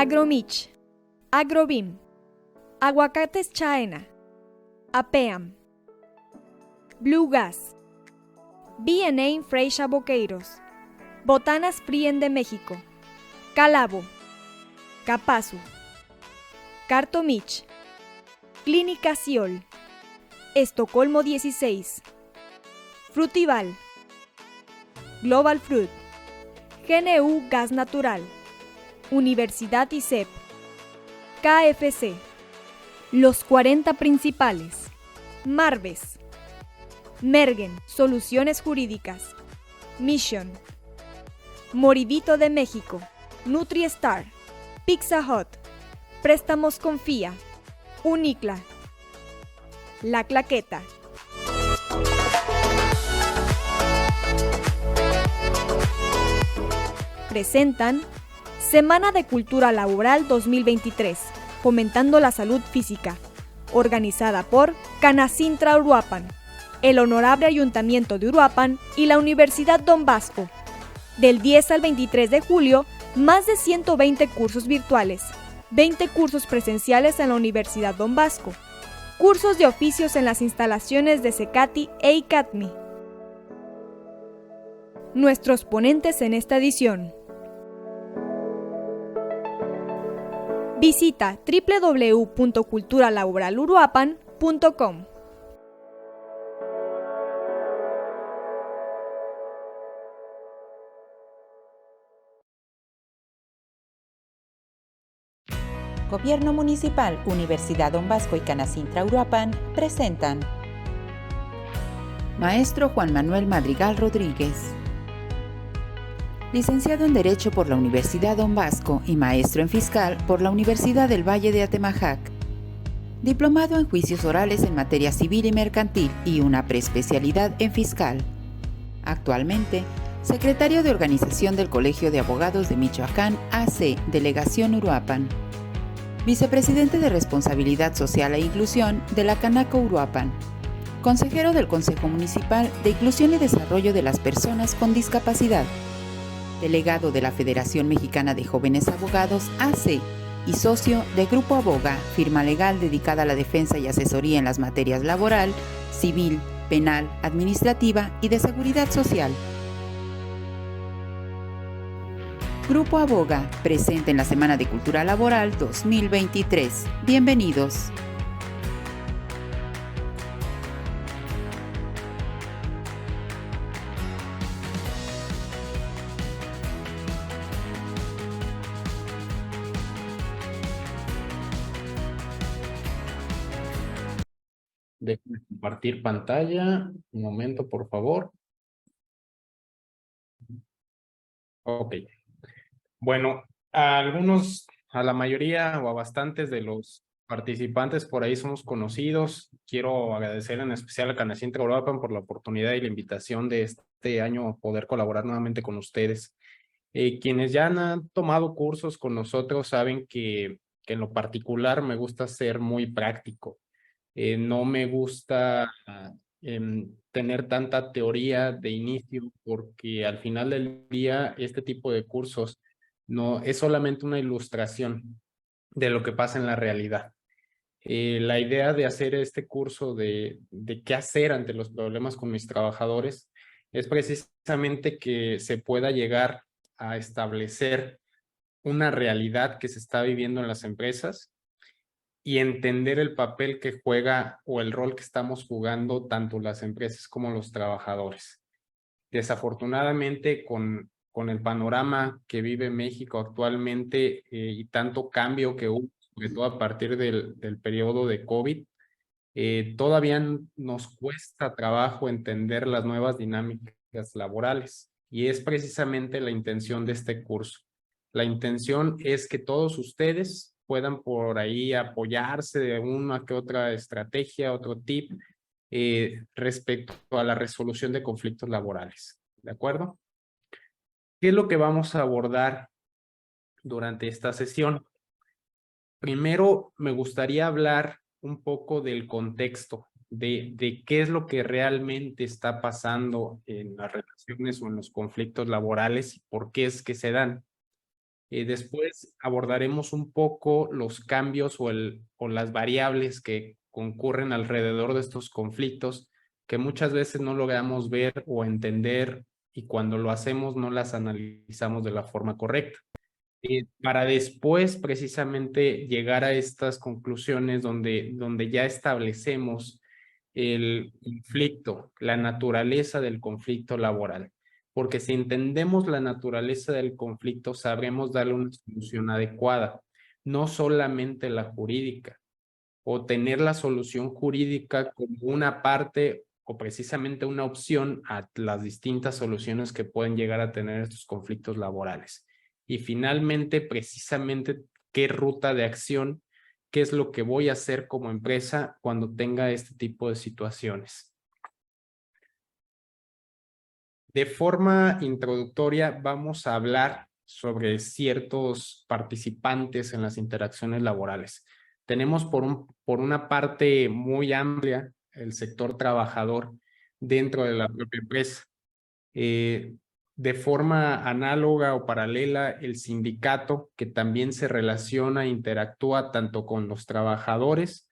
Agromich, Agrobim, Aguacates Chaena, APEAM, Blue Gas, B&A Freixa Boqueiros, Botanas Frien de México, Calabo, Capazu, Cartomich, Clínica Ciol, Estocolmo 16, Frutival, Global Fruit, GNU Gas Natural, Universidad ISEP, KFC, Los 40 Principales, Marves, Mergen, Soluciones Jurídicas, Mission, Moribito de México, NutriStar, Pizza Hut, Préstamos Confía, Unicla, La Claqueta. Presentan Semana de Cultura Laboral 2023, fomentando la salud física, organizada por Canacintra Uruapan, el Honorable Ayuntamiento de Uruapan y la Universidad Don Bosco. Del 10 al 23 de julio, más de 120 cursos virtuales, 20 cursos presenciales en la Universidad Don Bosco, cursos de oficios en las instalaciones de CECATI e ICATMI. Nuestros ponentes en esta edición. Visita www.culturalaboraluruapan.com. Gobierno Municipal, Universidad Don Bosco y Canacintra Uruapan presentan Maestro Juan Manuel Madrigal Rodríguez, licenciado en Derecho por la Universidad Don Bosco y maestro en Fiscal por la Universidad del Valle de Atemajac, diplomado en Juicios Orales en materia civil y mercantil y una preespecialidad en Fiscal. Actualmente, secretario de Organización del Colegio de Abogados de Michoacán, AC, Delegación Uruapan. Vicepresidente de Responsabilidad Social e Inclusión de la Canaco Uruapan. Consejero del Consejo Municipal de Inclusión y Desarrollo de las Personas con Discapacidad. Delegado de la Federación Mexicana de Jóvenes Abogados, AC, y socio de Grupo Aboga, firma legal dedicada a la defensa y asesoría en las materias laboral, civil, penal, administrativa y de seguridad social. Grupo Aboga, presente en la Semana de Cultura Laboral 2023. Bienvenidos. Déjenme compartir pantalla. Un momento, por favor. Ok. Bueno, a la mayoría o a bastantes de los participantes por ahí somos conocidos. Quiero agradecer en especial a Canacintra Uruapan por la oportunidad y la invitación de este año a poder colaborar nuevamente con ustedes. Quienes ya han tomado cursos con nosotros saben que en lo particular me gusta ser muy práctico. No me gusta tener tanta teoría de inicio porque al final del día este tipo de cursos no es solamente una ilustración de lo que pasa en la realidad. La idea de hacer este curso de qué hacer ante los problemas con mis trabajadores es precisamente que se pueda llegar a establecer una realidad que se está viviendo en las empresas y entender el papel que juega o el rol que estamos jugando tanto las empresas como los trabajadores. Desafortunadamente, con el panorama que vive México actualmente y tanto cambio que hubo, sobre todo a partir del periodo de COVID, todavía nos cuesta trabajo entender las nuevas dinámicas laborales y es precisamente la intención de este curso. La intención es que todos ustedes puedan por ahí apoyarse de una que otra estrategia, otro tip respecto a la resolución de conflictos laborales. ¿De acuerdo? ¿Qué es lo que vamos a abordar durante esta sesión? Primero, me gustaría hablar un poco del contexto, de qué es lo que realmente está pasando en las relaciones o en los conflictos laborales y por qué es que se dan. Después abordaremos un poco los cambios o las variables que concurren alrededor de estos conflictos que muchas veces no logramos ver o entender y cuando lo hacemos no las analizamos de la forma correcta. Para después precisamente llegar a estas conclusiones donde ya establecemos el conflicto, la naturaleza del conflicto laboral. Porque si entendemos la naturaleza del conflicto, sabremos darle una solución adecuada, no solamente la jurídica, o tener la solución jurídica como una parte o precisamente una opción a las distintas soluciones que pueden llegar a tener estos conflictos laborales. Y finalmente, precisamente, qué ruta de acción, qué es lo que voy a hacer como empresa cuando tenga este tipo de situaciones. De forma introductoria, vamos a hablar sobre ciertos participantes en las interacciones laborales. Tenemos por una parte muy amplia el sector trabajador dentro de la propia empresa. De forma análoga o paralela, el sindicato, que también se relaciona e interactúa tanto con los trabajadores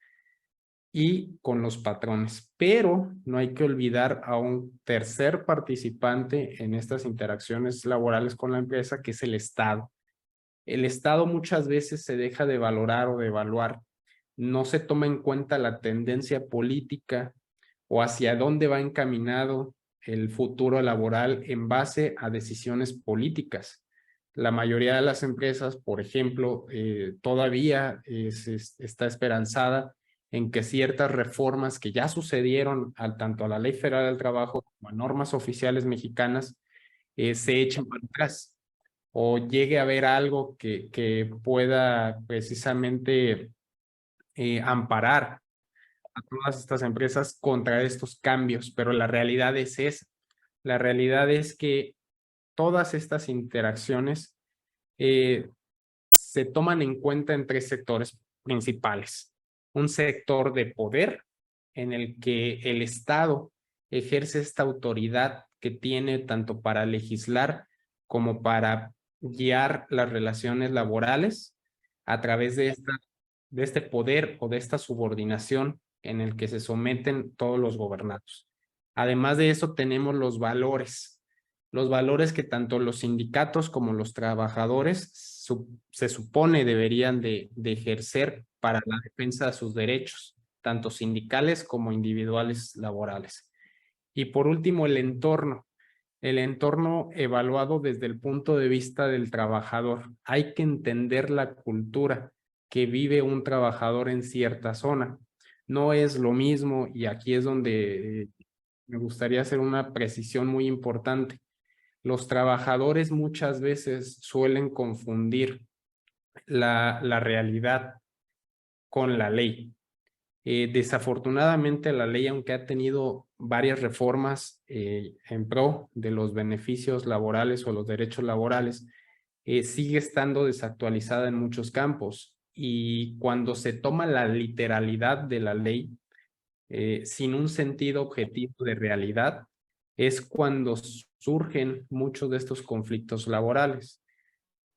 y con los patrones. Pero no hay que olvidar a un tercer participante en estas interacciones laborales con la empresa, que es el Estado. El Estado muchas veces se deja de valorar o de evaluar. No se toma en cuenta la tendencia política o hacia dónde va encaminado el futuro laboral en base a decisiones políticas. La mayoría de las empresas, por ejemplo, todavía está esperanzada en que ciertas reformas que ya sucedieron tanto a la Ley Federal del Trabajo como a normas oficiales mexicanas se echen para atrás o llegue a haber algo que pueda precisamente amparar a todas estas empresas contra estos cambios, pero la realidad es esa. La realidad es que todas estas interacciones se toman en cuenta en tres sectores principales. Un sector de poder en el que el Estado ejerce esta autoridad que tiene tanto para legislar como para guiar las relaciones laborales a través de este poder o de esta subordinación en el que se someten todos los gobernados. Además de eso, tenemos los valores que tanto los sindicatos como los trabajadores se supone deberían de ejercer para la defensa de sus derechos, tanto sindicales como individuales laborales. Y por último, el entorno evaluado desde el punto de vista del trabajador. Hay que entender la cultura que vive un trabajador en cierta zona. No es lo mismo, y aquí es donde me gustaría hacer una precisión muy importante. Los trabajadores muchas veces suelen confundir la realidad con la ley. Desafortunadamente la ley, aunque ha tenido varias reformas en pro de los beneficios laborales o los derechos laborales, sigue estando desactualizada en muchos campos. Y cuando se toma la literalidad de la ley sin un sentido objetivo de realidad, es cuando surgen muchos de estos conflictos laborales.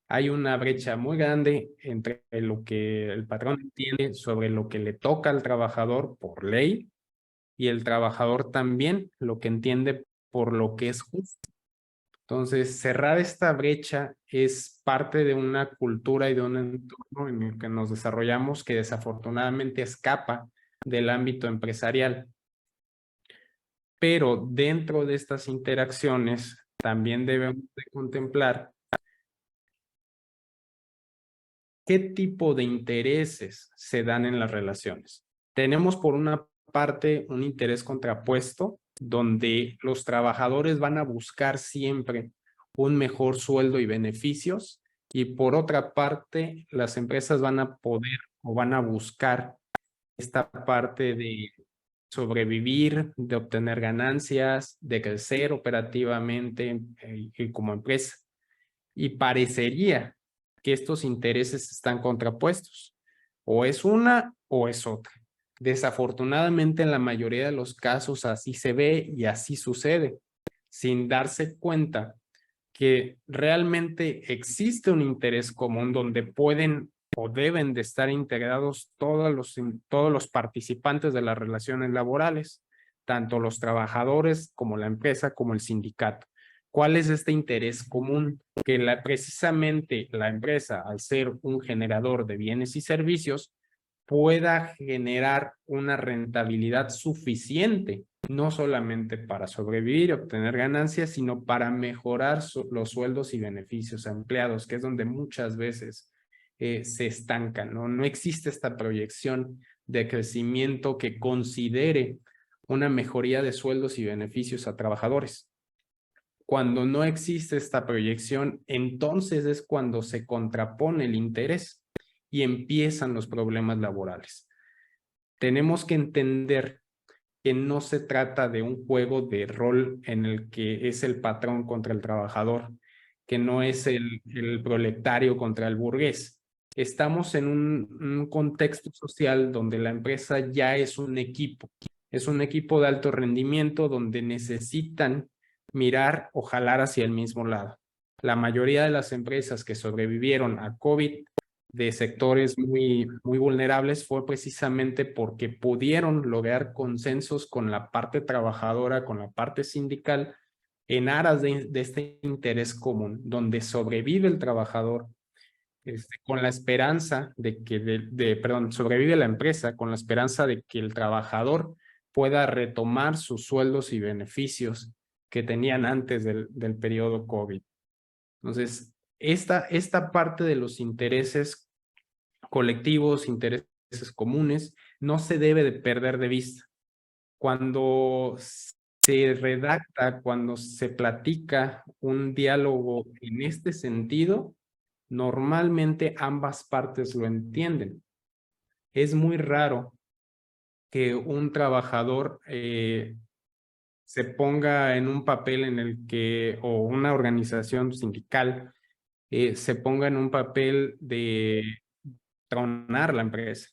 Hay una brecha muy grande entre lo que el patrón entiende sobre lo que le toca al trabajador por ley y el trabajador también lo que entiende por lo que es justo. Entonces, cerrar esta brecha es parte de una cultura y de un entorno en el que nos desarrollamos que desafortunadamente escapa del ámbito empresarial. Pero dentro de estas interacciones también debemos de contemplar qué tipo de intereses se dan en las relaciones. Tenemos por una parte un interés contrapuesto, donde los trabajadores van a buscar siempre un mejor sueldo y beneficios, y por otra parte, las empresas van a poder o van a buscar esta parte de sobrevivir, de obtener ganancias, de crecer operativamente y como empresa. Y parecería que estos intereses están contrapuestos. O es una o es otra. Desafortunadamente, en la mayoría de los casos así se ve y así sucede, sin darse cuenta que realmente existe un interés común donde pueden o deben de estar integrados todos los participantes de las relaciones laborales, tanto los trabajadores como la empresa como el sindicato. ¿Cuál es este interés común? Que precisamente la empresa, al ser un generador de bienes y servicios, pueda generar una rentabilidad suficiente, no solamente para sobrevivir y obtener ganancias, sino para mejorar los sueldos y beneficios a empleados, que es donde muchas veces se estancan, ¿no? No existe esta proyección de crecimiento que considere una mejoría de sueldos y beneficios a trabajadores. Cuando no existe esta proyección, entonces es cuando se contrapone el interés y empiezan los problemas laborales. Tenemos que entender que no se trata de un juego de rol en el que es el patrón contra el trabajador, que no es el proletario contra el burgués. Estamos en un contexto social donde la empresa ya es un equipo de alto rendimiento donde necesitan mirar o jalar hacia el mismo lado. La mayoría de las empresas que sobrevivieron a COVID de sectores muy vulnerables fue precisamente porque pudieron lograr consensos con la parte trabajadora, con la parte sindical, en aras de este interés común, donde sobrevive el trabajador, con la esperanza de que, sobrevive la empresa con la esperanza de que el trabajador pueda retomar sus sueldos y beneficios que tenían antes del periodo COVID. Entonces, esta parte de los intereses colectivos, intereses comunes, no se debe de perder de vista. Cuando se redacta, cuando se platica un diálogo en este sentido, normalmente ambas partes lo entienden. Es muy raro que un trabajador se ponga en un papel en el que, o una organización sindical, se ponga en un papel de tronar la empresa,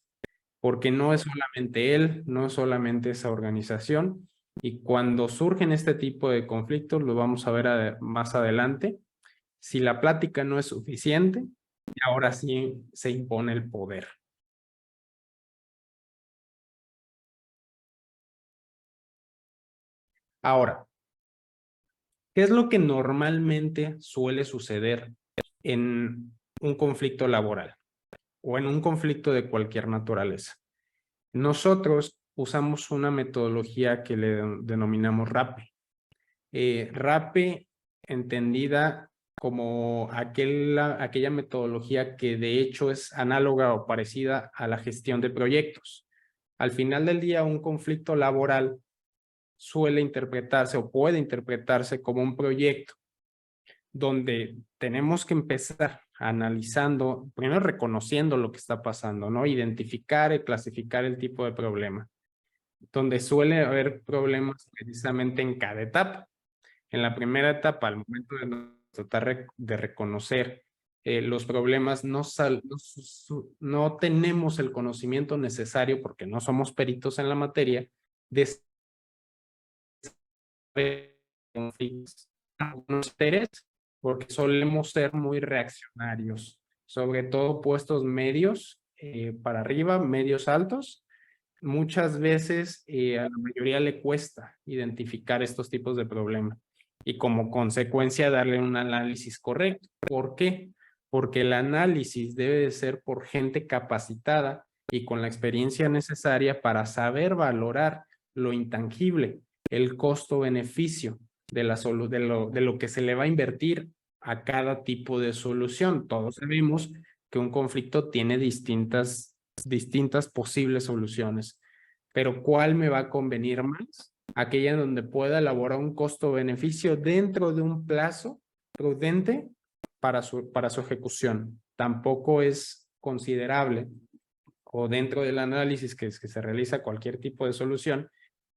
porque no es solamente él, no es solamente esa organización, y cuando surgen este tipo de conflictos, lo vamos a ver más adelante, si la plática no es suficiente, ahora sí se impone el poder. Ahora, ¿qué es lo que normalmente suele suceder en un conflicto laboral o en un conflicto de cualquier naturaleza? Nosotros usamos una metodología que le denominamos RAPE. RAPE entendida como aquella metodología que de hecho es análoga o parecida a la gestión de proyectos. Al final del día, un conflicto laboral suele interpretarse o puede interpretarse como un proyecto donde tenemos que empezar analizando, primero reconociendo lo que está pasando, ¿no? Identificar y clasificar el tipo de problema, donde suele haber problemas precisamente en cada etapa. En la primera etapa, al momento de tratar de reconocer los problemas, no tenemos el conocimiento necesario, porque no somos peritos en la materia, de saber conflictos, porque solemos ser muy reaccionarios, sobre todo puestos medios para arriba, medios altos. Muchas veces a la mayoría le cuesta identificar estos tipos de problemas y como consecuencia darle un análisis correcto. ¿Por qué? Porque el análisis debe de ser por gente capacitada y con la experiencia necesaria para saber valorar lo intangible, el costo-beneficio de lo que se le va a invertir a cada tipo de solución. Todos sabemos que un conflicto tiene distintas posibles soluciones, pero ¿cuál me va a convenir más? Aquella en donde pueda elaborar un costo-beneficio dentro de un plazo prudente para su ejecución. Tampoco es considerable, o dentro del análisis que se realiza cualquier tipo de solución,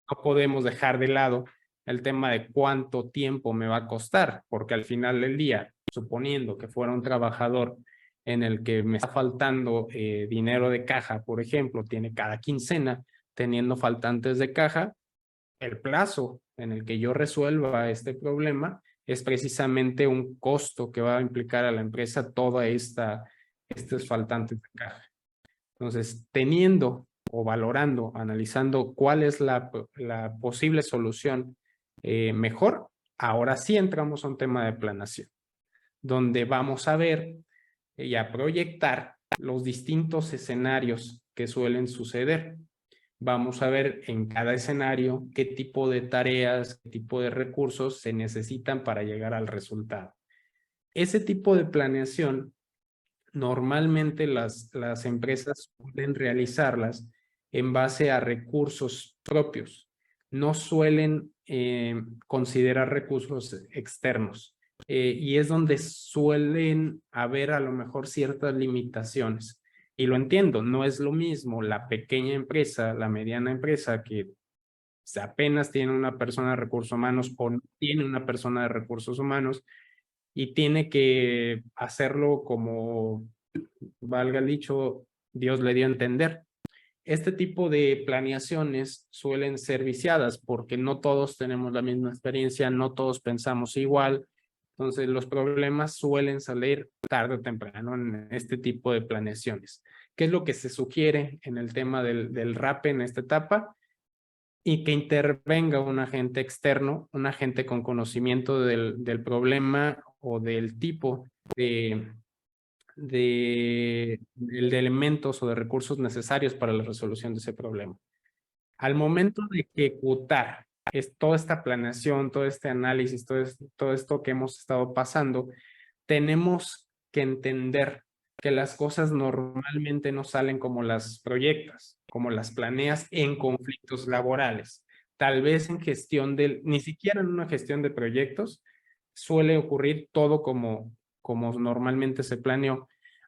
no podemos dejar de lado el tema de cuánto tiempo me va a costar, porque al final del día, suponiendo que fuera un trabajador en el que me está faltando dinero de caja, por ejemplo, tiene cada quincena teniendo faltantes de caja, el plazo en el que yo resuelva este problema es precisamente un costo que va a implicar a la empresa toda estos faltantes de caja. Entonces, teniendo o valorando, analizando cuál es la posible solución mejor, ahora sí entramos a un tema de planeación, donde vamos a ver y a proyectar los distintos escenarios que suelen suceder. Vamos a ver en cada escenario qué tipo de tareas, qué tipo de recursos se necesitan para llegar al resultado. Ese tipo de planeación, normalmente las empresas pueden realizarlas en base a recursos propios. No suelen considerar recursos externos. Y es donde suelen haber a lo mejor ciertas limitaciones. Y lo entiendo, no es lo mismo la pequeña empresa, la mediana empresa que apenas tiene una persona de recursos humanos o no tiene una persona de recursos humanos y tiene que hacerlo como, valga el dicho, Dios le dio a entender. Este tipo de planeaciones suelen ser viciadas porque no todos tenemos la misma experiencia, no todos pensamos igual. Entonces, los problemas suelen salir tarde o temprano en este tipo de planeaciones. ¿Qué es lo que se sugiere en el tema del RAPE en esta etapa? Y que intervenga un agente externo, un agente con conocimiento del problema o del tipo de elementos o de recursos necesarios para la resolución de ese problema. Al momento de ejecutar toda esta planeación, todo este análisis, todo esto que hemos estado pasando, tenemos que entender que las cosas normalmente no salen como las proyectas, como las planeas en conflictos laborales. Tal vez en gestión ni siquiera en una gestión de proyectos, suele ocurrir todo como normalmente se planeó,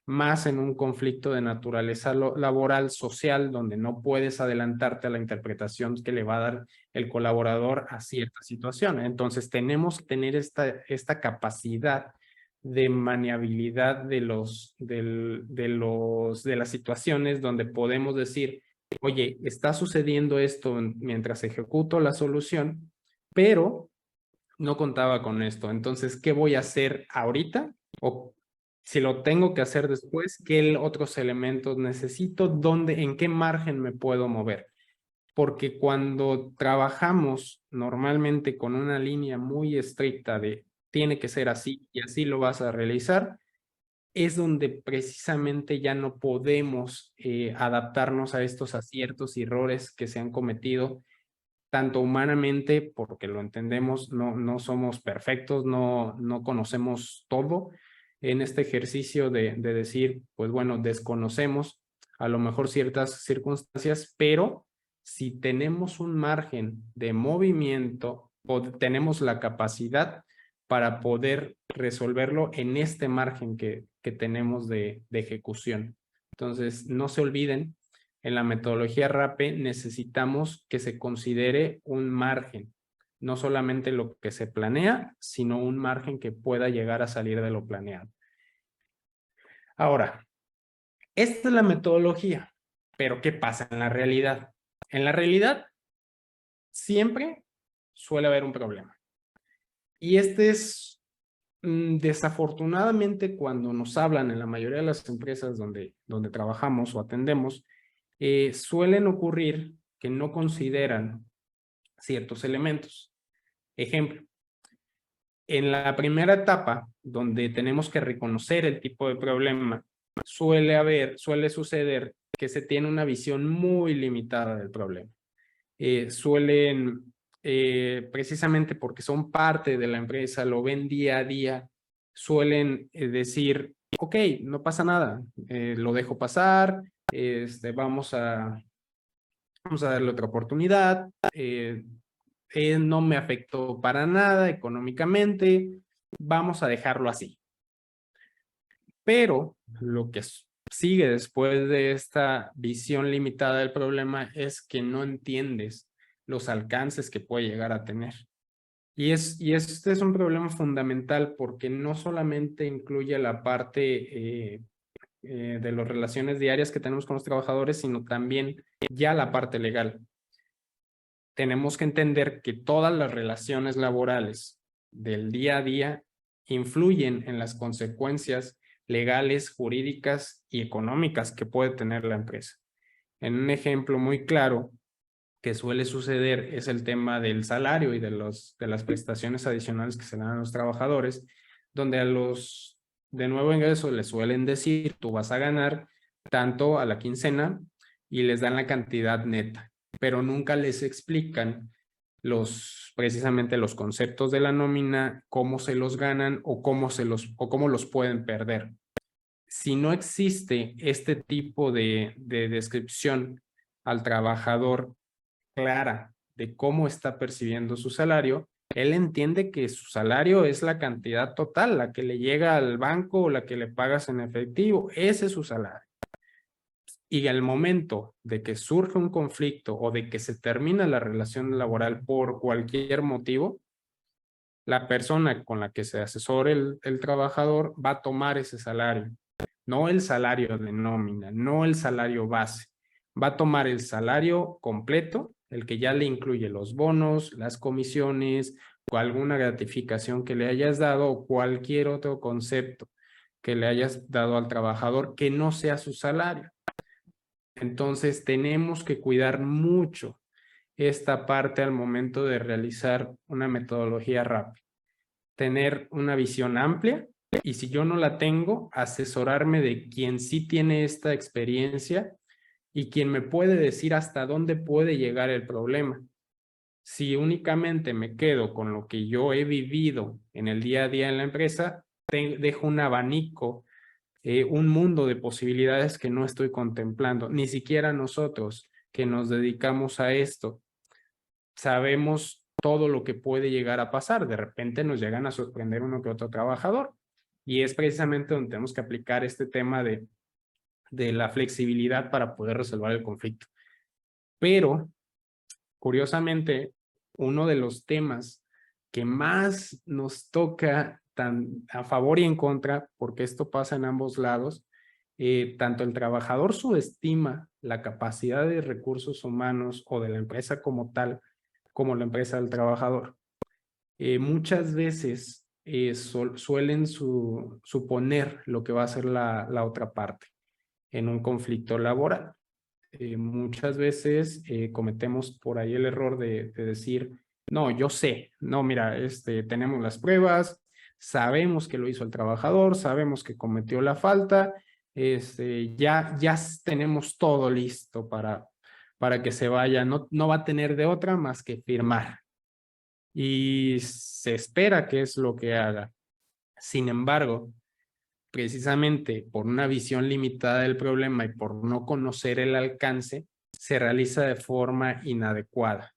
más en un conflicto de naturaleza laboral, social, donde no puedes adelantarte a la interpretación que le va a dar el colaborador a cierta situación. Entonces, tenemos que tener esta capacidad de maniabilidad de las situaciones donde podemos decir, oye, está sucediendo esto mientras ejecuto la solución, pero no contaba con esto. Entonces, ¿qué voy a hacer ahorita? O si lo tengo que hacer después, ¿qué otros elementos necesito? ¿En qué margen me puedo mover? Porque cuando trabajamos normalmente con una línea muy estricta de tiene que ser así y así lo vas a realizar, es donde precisamente ya no podemos adaptarnos a estos aciertos y errores que se han cometido tanto humanamente, porque lo entendemos, no somos perfectos, no conocemos todo en este ejercicio de decir, pues bueno, desconocemos a lo mejor ciertas circunstancias, pero si tenemos un margen de movimiento, tenemos la capacidad para poder resolverlo en este margen que tenemos de ejecución. Entonces, no se olviden, en la metodología RAPE necesitamos que se considere un margen, no solamente lo que se planea, sino un margen que pueda llegar a salir de lo planeado. Ahora, esta es la metodología, pero ¿qué pasa en la realidad? En la realidad, siempre suele haber un problema. Y este es, desafortunadamente, cuando nos hablan en la mayoría de las empresas donde trabajamos o atendemos, suelen ocurrir que no consideran ciertos elementos. Ejemplo, en la primera etapa, donde tenemos que reconocer el tipo de problema, suele suceder que se tiene una visión muy limitada del problema. Precisamente porque son parte de la empresa, lo ven día a día, suelen decir, ok, no pasa nada, lo dejo pasar, vamos a darle otra oportunidad, no me afectó para nada económicamente, vamos a dejarlo así. Pero lo que sigue después de esta visión limitada del problema es que no entiendes los alcances que puede llegar a tener. Y este es un problema fundamental porque no solamente incluye la parte de las relaciones diarias que tenemos con los trabajadores, sino también ya la parte legal. Tenemos que entender que todas las relaciones laborales del día a día influyen en las consecuencias legales, jurídicas y económicas que puede tener la empresa. En un ejemplo muy claro que suele suceder es el tema del salario y de las prestaciones adicionales que se dan a los trabajadores, donde a los de nuevo ingreso les suelen decir, tú vas a ganar tanto a la quincena y les dan la cantidad neta, pero nunca les explican precisamente los conceptos de la nómina, cómo se los ganan o cómo los pueden perder. Si no existe este tipo de descripción al trabajador clara de cómo está percibiendo su salario, él entiende que su salario es la cantidad total, la que le llega al banco o la que le pagas en efectivo, ese es su salario. Y al momento de que surge un conflicto o de que se termina la relación laboral por cualquier motivo, la persona con la que se asesore el trabajador va a tomar ese salario, no el salario de nómina, no el salario base, va a tomar el salario completo, el que ya le incluye los bonos, las comisiones o alguna gratificación que le hayas dado o cualquier otro concepto que le hayas dado al trabajador que no sea su salario. Entonces tenemos que cuidar mucho esta parte al momento de realizar una metodología rápida. Tener una visión amplia y si yo no la tengo, asesorarme de quien sí tiene esta experiencia y quien me puede decir hasta dónde puede llegar el problema. Si únicamente me quedo con lo que yo he vivido en el día a día en la empresa, dejo un abanico, un mundo de posibilidades que no estoy contemplando. Ni siquiera nosotros que nos dedicamos a esto sabemos todo lo que puede llegar a pasar. De repente nos llegan a sorprender uno que otro trabajador. Y es precisamente donde tenemos que aplicar este tema de la flexibilidad para poder resolver el conflicto. Pero, curiosamente, uno de los temas que más nos toca a favor y en contra, porque esto pasa en ambos lados, tanto el trabajador subestima la capacidad de recursos humanos o de la empresa como tal, como la empresa del trabajador. Muchas veces suelen suponer lo que va a ser la otra parte en un conflicto laboral. Muchas veces cometemos por ahí el error de decir, no, yo sé, no, mira, tenemos las pruebas, sabemos que lo hizo el trabajador, sabemos que cometió la falta, ya tenemos todo listo para que se vaya, no va a tener de otra más que firmar. Y se espera que es lo que haga. Sin embargo, precisamente por una visión limitada del problema y por no conocer el alcance, se realiza de forma inadecuada.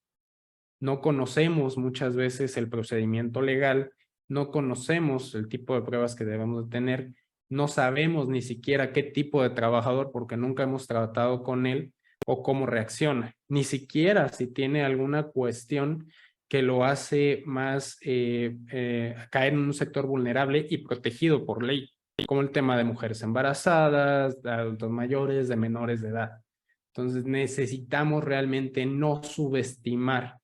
No conocemos muchas veces el procedimiento legal, no conocemos el tipo de pruebas que debemos de tener, no sabemos ni siquiera qué tipo de trabajador porque nunca hemos tratado con él o cómo reacciona, ni siquiera si tiene alguna cuestión que lo hace más caer en un sector vulnerable y protegido por ley, como el tema de mujeres embarazadas, de adultos mayores, de menores de edad. Entonces necesitamos realmente no subestimar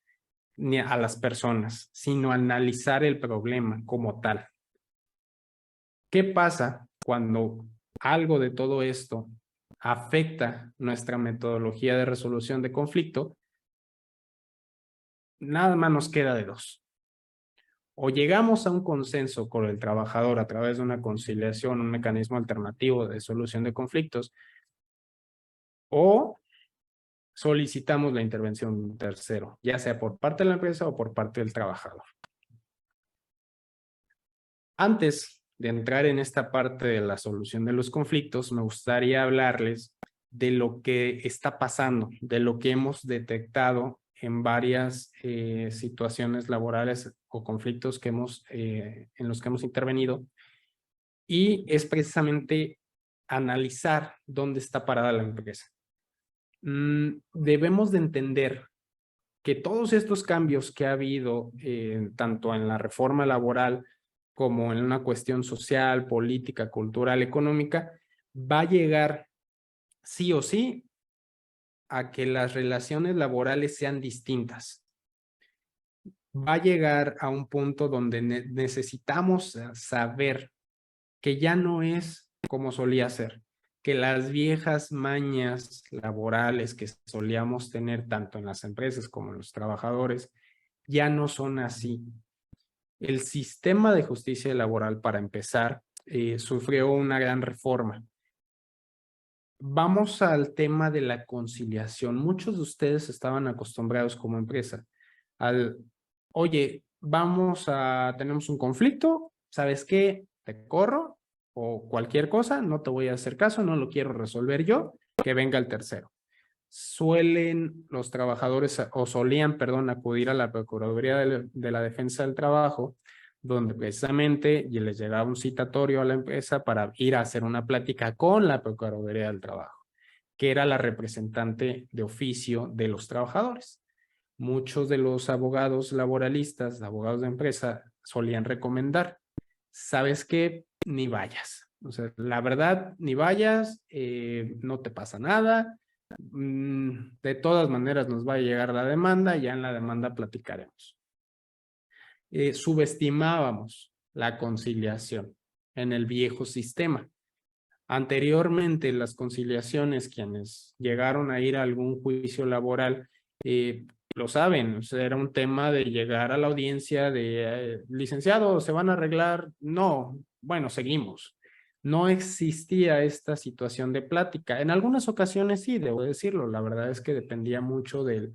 ni a las personas, sino analizar el problema como tal. ¿Qué pasa cuando algo de todo esto afecta nuestra metodología de resolución de conflicto? Nada más nos queda de dos. O llegamos a un consenso con el trabajador a través de una conciliación, un mecanismo alternativo de solución de conflictos, o solicitamos la intervención de un tercero, ya sea por parte de la empresa o por parte del trabajador. Antes de entrar en esta parte de la solución de los conflictos, me gustaría hablarles de lo que está pasando, de lo que hemos detectado en varias situaciones laborales o conflictos que en los que hemos intervenido, y es precisamente analizar dónde está parada la empresa. Debemos de entender que todos estos cambios que ha habido, tanto en la reforma laboral como en una cuestión social, política, cultural, económica, va a llegar sí o sí a que las relaciones laborales sean distintas. va a llegar a un punto donde necesitamos saber que ya no es como solía ser, que las viejas mañas laborales que solíamos tener tanto en las empresas como en los trabajadores ya no son así. El sistema de justicia laboral, para empezar, sufrió una gran reforma. Vamos al tema de la conciliación. Muchos de ustedes estaban acostumbrados como empresa oye, tenemos un conflicto, ¿sabes qué? Te corro o cualquier cosa, no te voy a hacer caso, no lo quiero resolver yo, que venga el tercero. Los trabajadores, o solían, perdón, acudir a la Procuraduría de la Defensa del Trabajo, donde precisamente les llegaba un citatorio a la empresa para ir a hacer una plática con la Procuraduría del Trabajo, que era la representante de oficio de los trabajadores. Muchos de los abogados laboralistas, abogados de empresa, solían recomendar, ¿sabes qué? Ni vayas. O sea, la verdad, ni vayas, no te pasa nada. De todas maneras nos va a llegar la demanda, ya en la demanda platicaremos. Subestimábamos la conciliación en el viejo sistema. Anteriormente, las conciliaciones, quienes llegaron a ir a algún juicio laboral, lo saben, o sea, era un tema de llegar a la audiencia de licenciado, ¿se van a arreglar? No, bueno, seguimos. No existía esta situación de plática. En algunas ocasiones sí, debo decirlo. La verdad es que dependía mucho de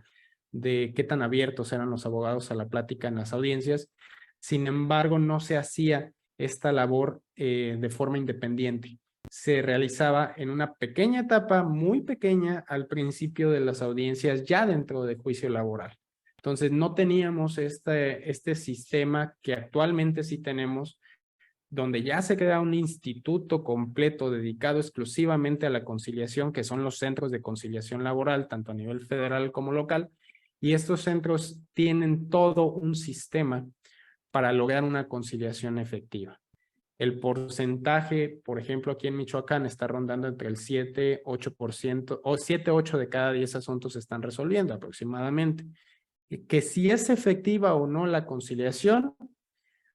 qué tan abiertos eran los abogados a la plática en las audiencias. Sin embargo, no se hacía esta labor de forma independiente. Se realizaba en una pequeña etapa, muy pequeña, al principio de las audiencias, ya dentro de juicio laboral. Entonces, no teníamos este sistema que actualmente sí tenemos, donde ya se crea un instituto completo dedicado exclusivamente a la conciliación, que son los centros de conciliación laboral, tanto a nivel federal como local, y estos centros tienen todo un sistema para lograr una conciliación efectiva. El porcentaje, por ejemplo, aquí en Michoacán está rondando entre el 7-8%, o 7-8 de cada 10 asuntos se están resolviendo aproximadamente. Que si es efectiva o no la conciliación,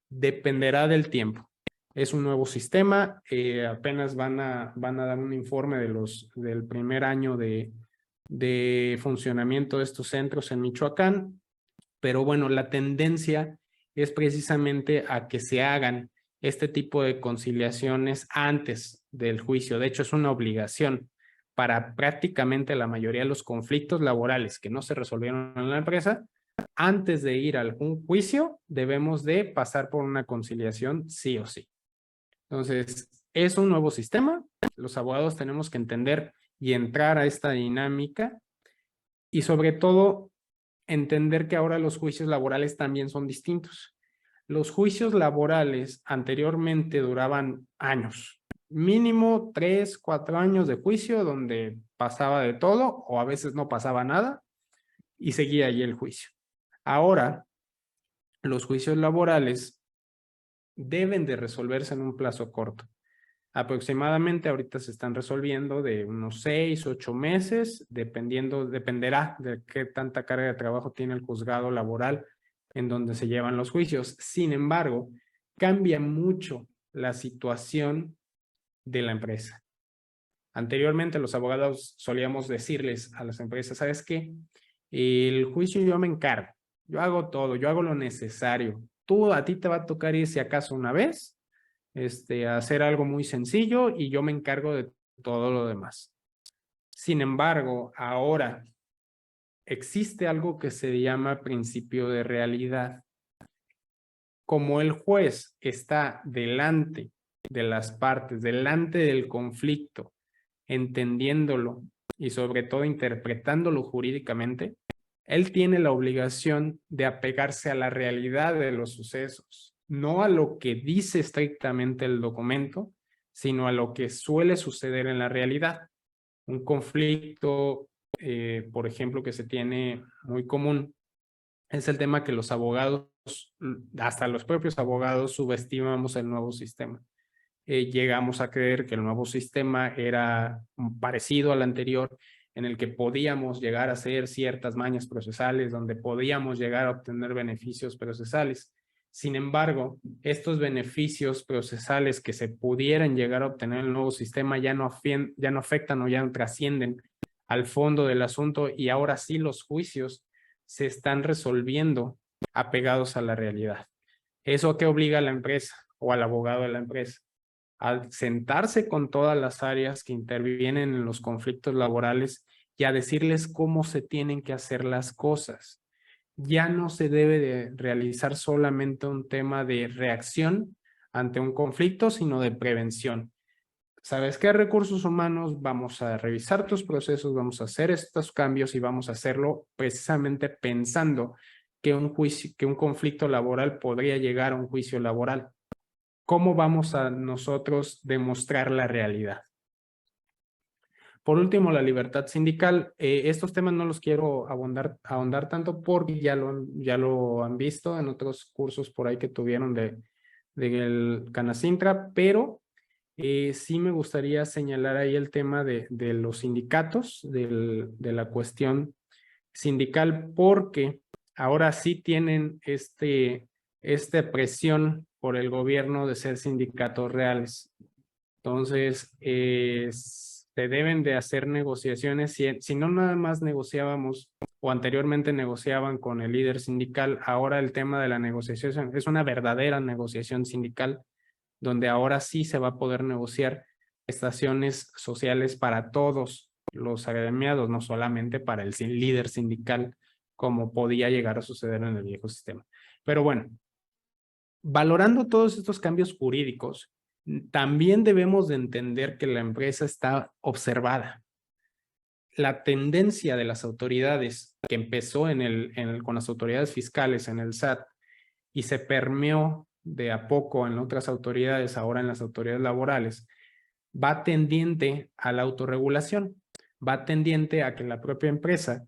dependerá del tiempo. Es un nuevo sistema, apenas van a dar un informe del primer año de funcionamiento de estos centros en Michoacán, pero bueno, la tendencia es precisamente a que se hagan este tipo de conciliaciones antes del juicio. De hecho, es una obligación para prácticamente la mayoría de los conflictos laborales que no se resolvieron en la empresa. Antes de ir a algún juicio, debemos de pasar por una conciliación sí o sí. Entonces, es un nuevo sistema. Los abogados tenemos que entender y entrar a esta dinámica y sobre todo entender que ahora los juicios laborales también son distintos. Los juicios laborales anteriormente duraban años, mínimo 3, 4 años de juicio donde pasaba de todo o a veces no pasaba nada y seguía allí el juicio. Ahora, los juicios laborales deben de resolverse en un plazo corto. Aproximadamente ahorita se están resolviendo de unos 6, 8 meses, dependerá de qué tanta carga de trabajo tiene el juzgado laboral en donde se llevan los juicios. Sin embargo, cambia mucho la situación de la empresa. Anteriormente los abogados solíamos decirles a las empresas, ¿sabes qué? El juicio yo me encargo, yo hago todo, yo hago lo necesario. A ti te va a tocar ir si acaso una vez, a hacer algo muy sencillo y yo me encargo de todo lo demás. Sin embargo, ahora existe algo que se llama principio de realidad. Como el juez está delante de las partes, delante del conflicto, entendiéndolo y sobre todo interpretándolo jurídicamente, él tiene la obligación de apegarse a la realidad de los sucesos, no a lo que dice estrictamente el documento, sino a lo que suele suceder en la realidad. Un conflicto, por ejemplo, que se tiene muy común, es el tema que los abogados, hasta los propios abogados, subestimamos el nuevo sistema. Llegamos a creer que el nuevo sistema era parecido al anterior, en el que podíamos llegar a hacer ciertas mañas procesales, donde podíamos llegar a obtener beneficios procesales. Sin embargo, estos beneficios procesales que se pudieran llegar a obtener en el nuevo sistema ya no afectan o ya no trascienden al fondo del asunto, y ahora sí los juicios se están resolviendo apegados a la realidad. ¿Eso a qué obliga a la empresa o al abogado de la empresa? A sentarse con todas las áreas que intervienen en los conflictos laborales y a decirles cómo se tienen que hacer las cosas. Ya no se debe de realizar solamente un tema de reacción ante un conflicto, sino de prevención. ¿Sabes qué? Recursos humanos, vamos a revisar tus procesos, vamos a hacer estos cambios y vamos a hacerlo precisamente pensando que un conflicto laboral podría llegar a un juicio laboral. ¿Cómo vamos a nosotros demostrar la realidad? Por último, la libertad sindical. Estos temas no los quiero ahondar tanto porque ya lo han visto en otros cursos por ahí que tuvieron del Canacintra, pero sí me gustaría señalar ahí el tema de los sindicatos, de la cuestión sindical, porque ahora sí tienen esta presión por el gobierno de ser sindicatos reales. Entonces, se deben de hacer negociaciones. Si no nada más negociábamos o anteriormente negociaban con el líder sindical, ahora el tema de la negociación es una verdadera negociación sindical, donde ahora sí se va a poder negociar prestaciones sociales para todos los agremiados, no solamente para el líder sindical, como podía llegar a suceder en el viejo sistema. Pero bueno, valorando todos estos cambios jurídicos, también debemos de entender que la empresa está observada. La tendencia de las autoridades que empezó con las autoridades fiscales en el SAT y se permeó de a poco en otras autoridades, ahora en las autoridades laborales, va tendiente a la autorregulación, va tendiente a que la propia empresa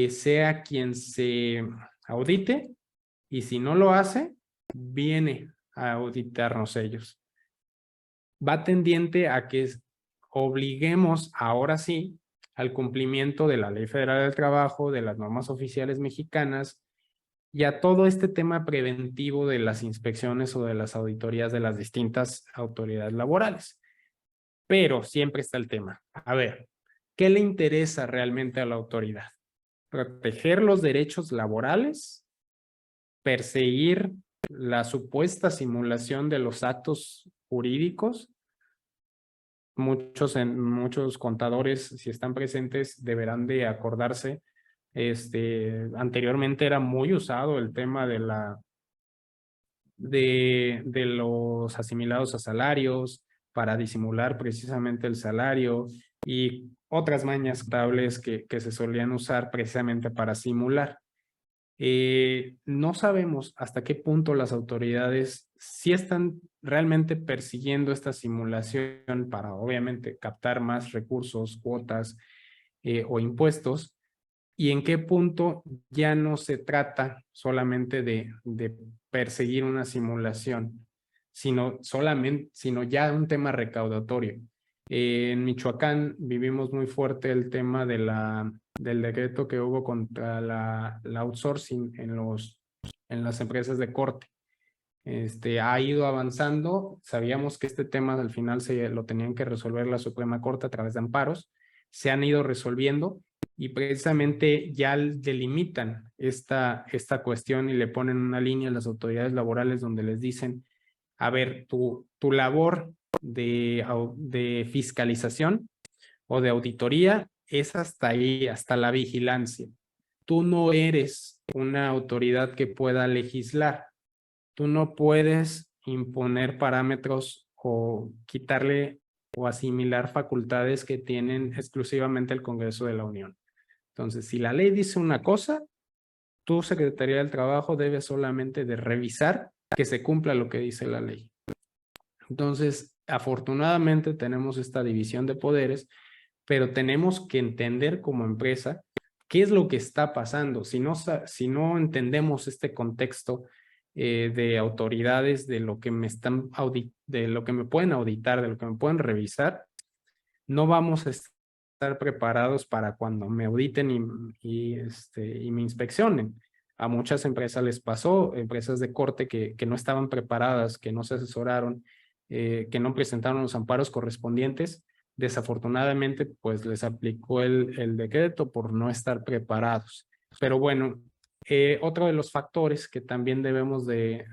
sea quien se audite, y si no lo hace, viene a auditarnos ellos. Va tendiente a que obliguemos ahora sí al cumplimiento de la Ley Federal del Trabajo, de las normas oficiales mexicanas y a todo este tema preventivo de las inspecciones o de las auditorías de las distintas autoridades laborales. Pero siempre está el tema. A ver, ¿qué le interesa realmente a la autoridad? ¿Proteger los derechos laborales? ¿Perseguir la supuesta simulación de los actos jurídicos? Muchos contadores, si están presentes, deberán de acordarse. Anteriormente era muy usado el tema de los asimilados a salarios para disimular precisamente el salario y otras mañas contables que se solían usar precisamente para simular. No sabemos hasta qué punto las autoridades sí están realmente persiguiendo esta simulación para obviamente captar más recursos, cuotas o impuestos, y en qué punto ya no se trata solamente de perseguir una simulación, sino ya un tema recaudatorio. En Michoacán vivimos muy fuerte el tema del decreto que hubo contra la outsourcing en las empresas de corte. Ha ido avanzando. Sabíamos que este tema al final lo tenían que resolver la Suprema Corte a través de amparos. Se han ido resolviendo y precisamente ya delimitan esta cuestión y le ponen una línea a las autoridades laborales donde les dicen, a ver, tu labor de fiscalización o de auditoría es hasta ahí, hasta la vigilancia. Tú no eres una autoridad que pueda legislar. Tú no puedes imponer parámetros o quitarle o asimilar facultades que tienen exclusivamente el Congreso de la Unión. Entonces, si la ley dice una cosa, tu Secretaría del Trabajo debe solamente de revisar que se cumpla lo que dice la ley. Entonces, afortunadamente tenemos esta división de poderes, pero tenemos que entender como empresa qué es lo que está pasando. Si no entendemos este contexto de autoridades, de lo que me pueden auditar, de lo que me pueden revisar, no vamos a estar estar preparados para cuando me auditen y me inspeccionen. A muchas empresas les pasó, empresas de corte que no estaban preparadas, que no se asesoraron, que no presentaron los amparos correspondientes. Desafortunadamente, pues les aplicó el decreto por no estar preparados. Pero bueno, otro de los factores que también debemos de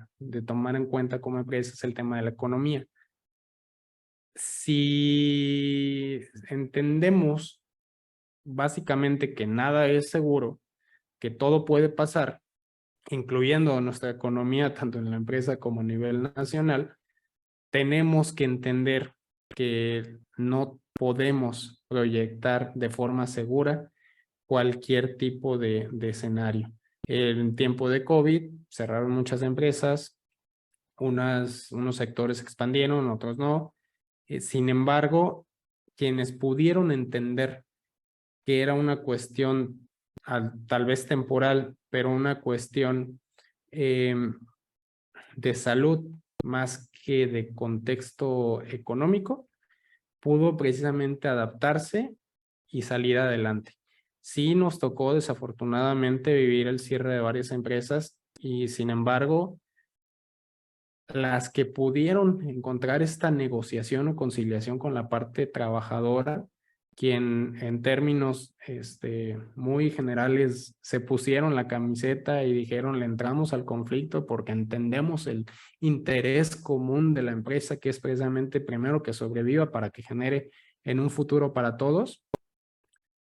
tomar en cuenta como empresa es el tema de la economía. Si entendemos básicamente que nada es seguro, que todo puede pasar, incluyendo nuestra economía, tanto en la empresa como a nivel nacional, tenemos que entender que no podemos proyectar de forma segura cualquier tipo de escenario. En tiempo de COVID cerraron muchas empresas, unos sectores expandieron, otros no. Sin embargo, quienes pudieron entender que era una cuestión tal vez temporal, pero una cuestión de salud más que de contexto económico, pudo precisamente adaptarse y salir adelante. Sí nos tocó desafortunadamente vivir el cierre de varias empresas y sin embargo, las que pudieron encontrar esta negociación o conciliación con la parte trabajadora, quien en términos muy generales se pusieron la camiseta y dijeron le entramos al conflicto porque entendemos el interés común de la empresa, que es precisamente primero que sobreviva para que genere en un futuro para todos.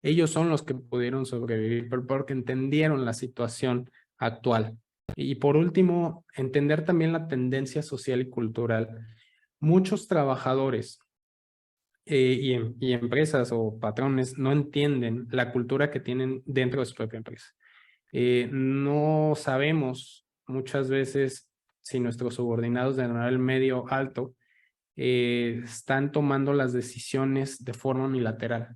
Ellos son los que pudieron sobrevivir porque entendieron la situación actual. Y por último, entender también la tendencia social y cultural. Muchos trabajadores y empresas o patrones no entienden la cultura que tienen dentro de su propia empresa. No sabemos muchas veces si nuestros subordinados de nivel medio alto están tomando las decisiones de forma unilateral.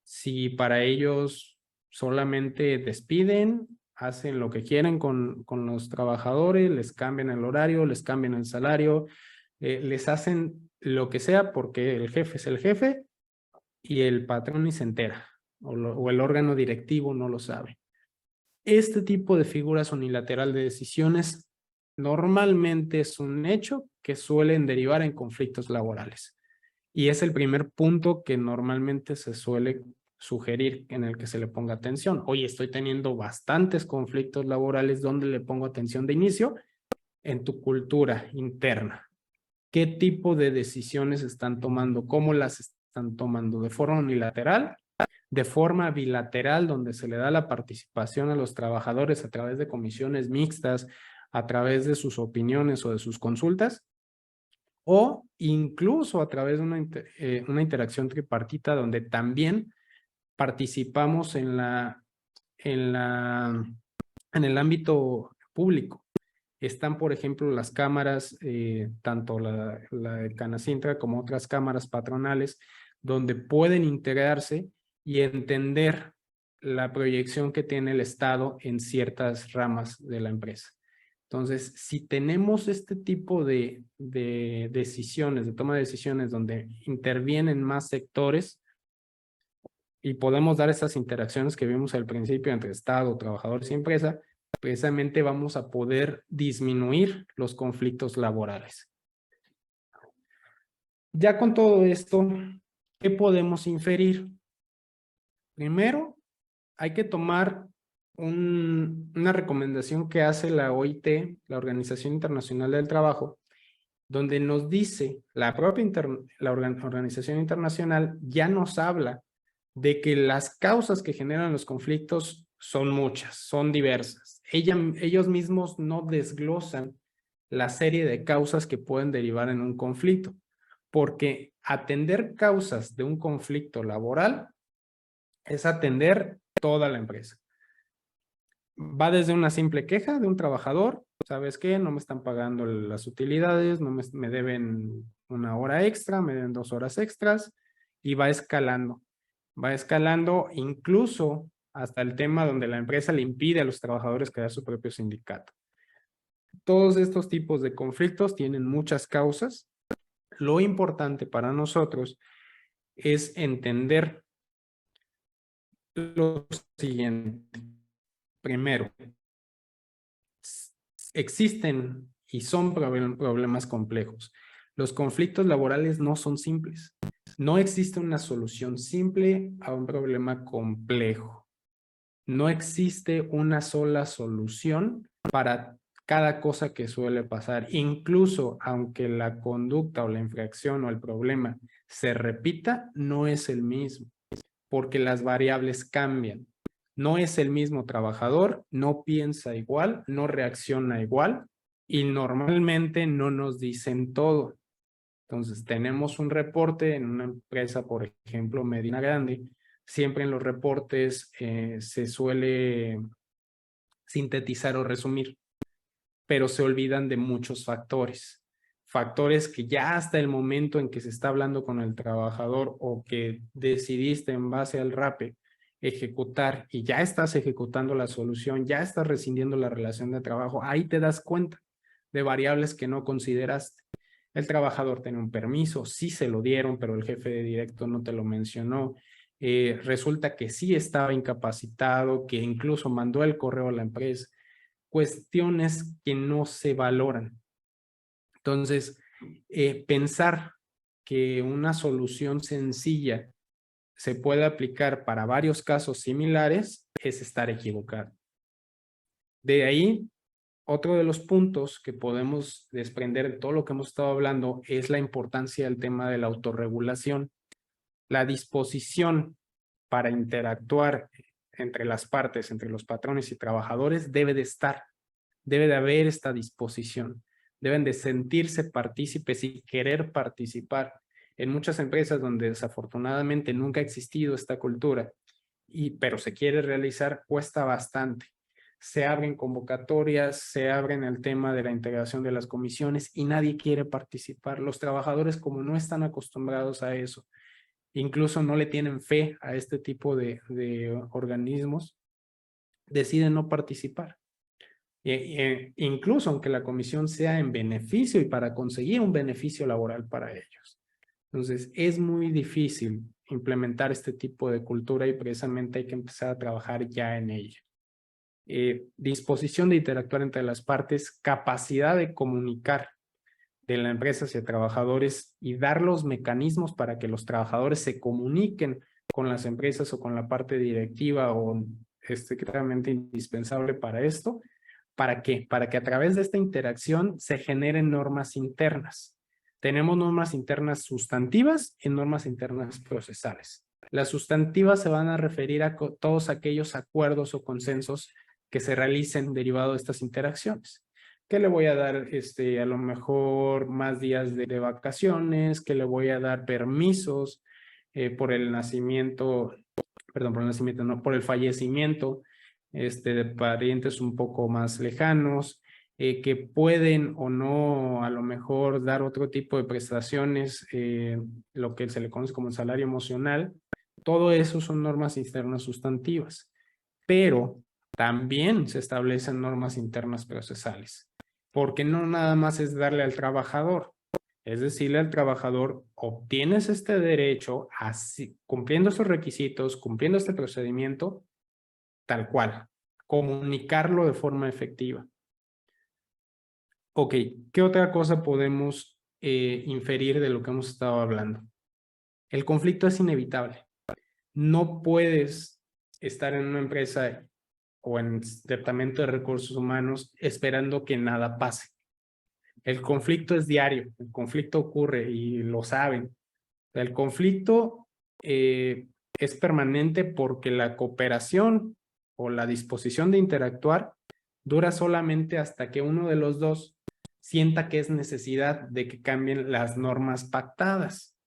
Si para ellos solamente despiden, hacen lo que quieren con los trabajadores, les cambian el horario, les cambian el salario, les hacen lo que sea porque el jefe es el jefe y el patrón ni se entera o el órgano directivo no lo sabe. Este tipo de figuras unilateral de decisiones normalmente es un hecho que suelen derivar en conflictos laborales. Y es el primer punto que normalmente se suele sugerir en el que se le ponga atención. Oye, estoy teniendo bastantes conflictos laborales, ¿dónde le pongo atención de inicio? En tu cultura interna. ¿Qué tipo de decisiones están tomando? ¿Cómo las están tomando? ¿De forma unilateral? ¿De forma bilateral, donde se le da la participación a los trabajadores a través de comisiones mixtas, a través de sus opiniones o de sus consultas? O incluso a través de una interacción tripartita donde también participamos en el ámbito público. Están, por ejemplo, las cámaras, tanto la de Canacintra como otras cámaras patronales, donde pueden integrarse y entender la proyección que tiene el Estado en ciertas ramas de la empresa. Entonces, si tenemos este tipo de decisiones, de toma de decisiones donde intervienen más sectores y podemos dar esas interacciones que vimos al principio entre Estado, trabajadores y empresa, precisamente vamos a poder disminuir los conflictos laborales. Ya con todo esto, ¿qué podemos inferir? Primero, hay que tomar una recomendación que hace la OIT, la Organización Internacional del Trabajo, donde nos dice, la propia Organización Internacional ya nos habla de que las causas que generan los conflictos son muchas, son diversas. Ellos mismos no desglosan la serie de causas que pueden derivar en un conflicto, porque atender causas de un conflicto laboral es atender toda la empresa. Va desde una simple queja de un trabajador, ¿sabes qué? No me están pagando las utilidades, no me deben una hora extra, me deben 2 horas extras, y va escalando. Va escalando incluso hasta el tema donde la empresa le impide a los trabajadores crear su propio sindicato. Todos estos tipos de conflictos tienen muchas causas. Lo importante para nosotros es entender lo siguiente. Primero, existen y son problemas complejos. Los conflictos laborales no son simples. No existe una solución simple a un problema complejo. No existe una sola solución para cada cosa que suele pasar. Incluso aunque la conducta o la infracción o el problema se repita, no es el mismo, porque las variables cambian. No es el mismo trabajador, no piensa igual, no reacciona igual y normalmente no nos dicen todo. Entonces, tenemos un reporte en una empresa, por ejemplo, Medina Grande. Siempre en los reportes se suele sintetizar o resumir, pero se olvidan de muchos factores. Factores que ya hasta el momento en que se está hablando con el trabajador o que decidiste en base al RAPE ejecutar y ya estás ejecutando la solución, ya estás rescindiendo la relación de trabajo, ahí te das cuenta de variables que no consideraste. El trabajador tiene un permiso, sí se lo dieron, pero el jefe de directo no te lo mencionó. Resulta que sí estaba incapacitado, que incluso mandó el correo a la empresa. Cuestiones que no se valoran. Entonces, pensar que una solución sencilla se puede aplicar para varios casos similares es estar equivocado. De ahí, otro de los puntos que podemos desprender de todo lo que hemos estado hablando es la importancia del tema de la autorregulación. La disposición para interactuar entre las partes, entre los patrones y trabajadores, debe de estar. Debe de haber esta disposición. Deben de sentirse partícipes y querer participar. En muchas empresas donde desafortunadamente nunca ha existido esta cultura, pero se quiere realizar, cuesta bastante. Se abren convocatorias, se abren el tema de la integración de las comisiones y nadie quiere participar. Los trabajadores, como no están acostumbrados a eso, incluso no le tienen fe a este tipo de organismos, deciden no participar. Incluso aunque la comisión sea en beneficio y para conseguir un beneficio laboral para ellos. Entonces, es muy difícil implementar este tipo de cultura y precisamente hay que empezar a trabajar ya en ella. Disposición de interactuar entre las partes, capacidad de comunicar de la empresa hacia trabajadores y dar los mecanismos para que los trabajadores se comuniquen con las empresas o con la parte directiva o estrictamente indispensable para esto. ¿Para qué? Para que a través de esta interacción se generen normas internas. Tenemos normas internas sustantivas y normas internas procesales. Las sustantivas se van a referir a todos aquellos acuerdos o consensos que se realicen derivado de estas interacciones. ¿Qué le voy a dar? A lo mejor más días de vacaciones, que le voy a dar permisos por el nacimiento, perdón, por el nacimiento, no, por el fallecimiento de parientes un poco más lejanos, que pueden o no a lo mejor dar otro tipo de prestaciones, lo que se le conoce como el salario emocional. Todo eso son normas internas sustantivas, pero también se establecen normas internas procesales, porque no nada más es darle al trabajador, es decirle al trabajador, obtienes este derecho así, cumpliendo estos requisitos, cumpliendo este procedimiento, tal cual, comunicarlo de forma efectiva. Ok, ¿qué otra cosa podemos inferir de lo que hemos estado hablando? El conflicto es inevitable. No puedes estar en una empresa o en el departamento de recursos humanos esperando que nada pase. El conflicto es diario, el conflicto ocurre y lo saben. El conflicto es permanente porque la cooperación o la disposición de interactuar dura solamente hasta que uno de los dos sienta que es necesidad de que cambien las normas pactadas.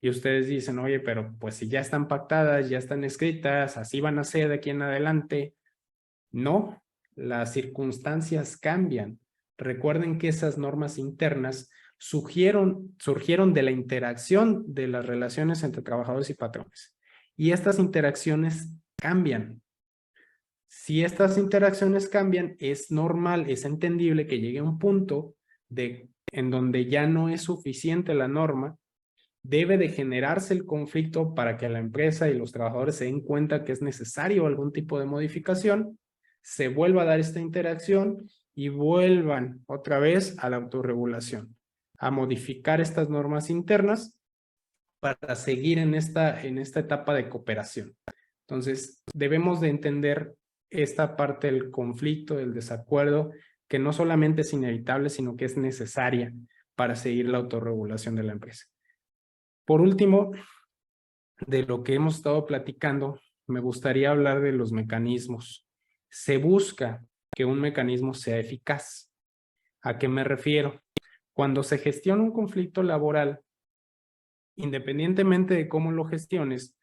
Y ustedes dicen, oye, pero pues si ya están pactadas, ya están escritas, así van a ser de aquí en adelante. No, las circunstancias cambian. Recuerden que esas normas internas surgieron de la interacción de las relaciones entre trabajadores y patrones. Y estas interacciones cambian. Si estas interacciones cambian, es normal, es entendible que llegue a un punto en donde ya no es suficiente la norma debe de generarse el conflicto para que la empresa y los trabajadores se den cuenta que es necesario algún tipo de modificación, se vuelva a dar esta interacción y vuelvan otra vez a la autorregulación, a modificar estas normas internas para seguir en esta etapa de cooperación. Entonces, debemos de entender esta parte del conflicto, del desacuerdo, que no solamente es inevitable, sino que es necesaria para seguir la autorregulación de la empresa. Por último, de lo que hemos estado platicando, me gustaría hablar de los mecanismos. Se busca que un mecanismo sea eficaz. ¿A qué me refiero? Cuando se gestiona un conflicto laboral, independientemente de cómo lo gestiones,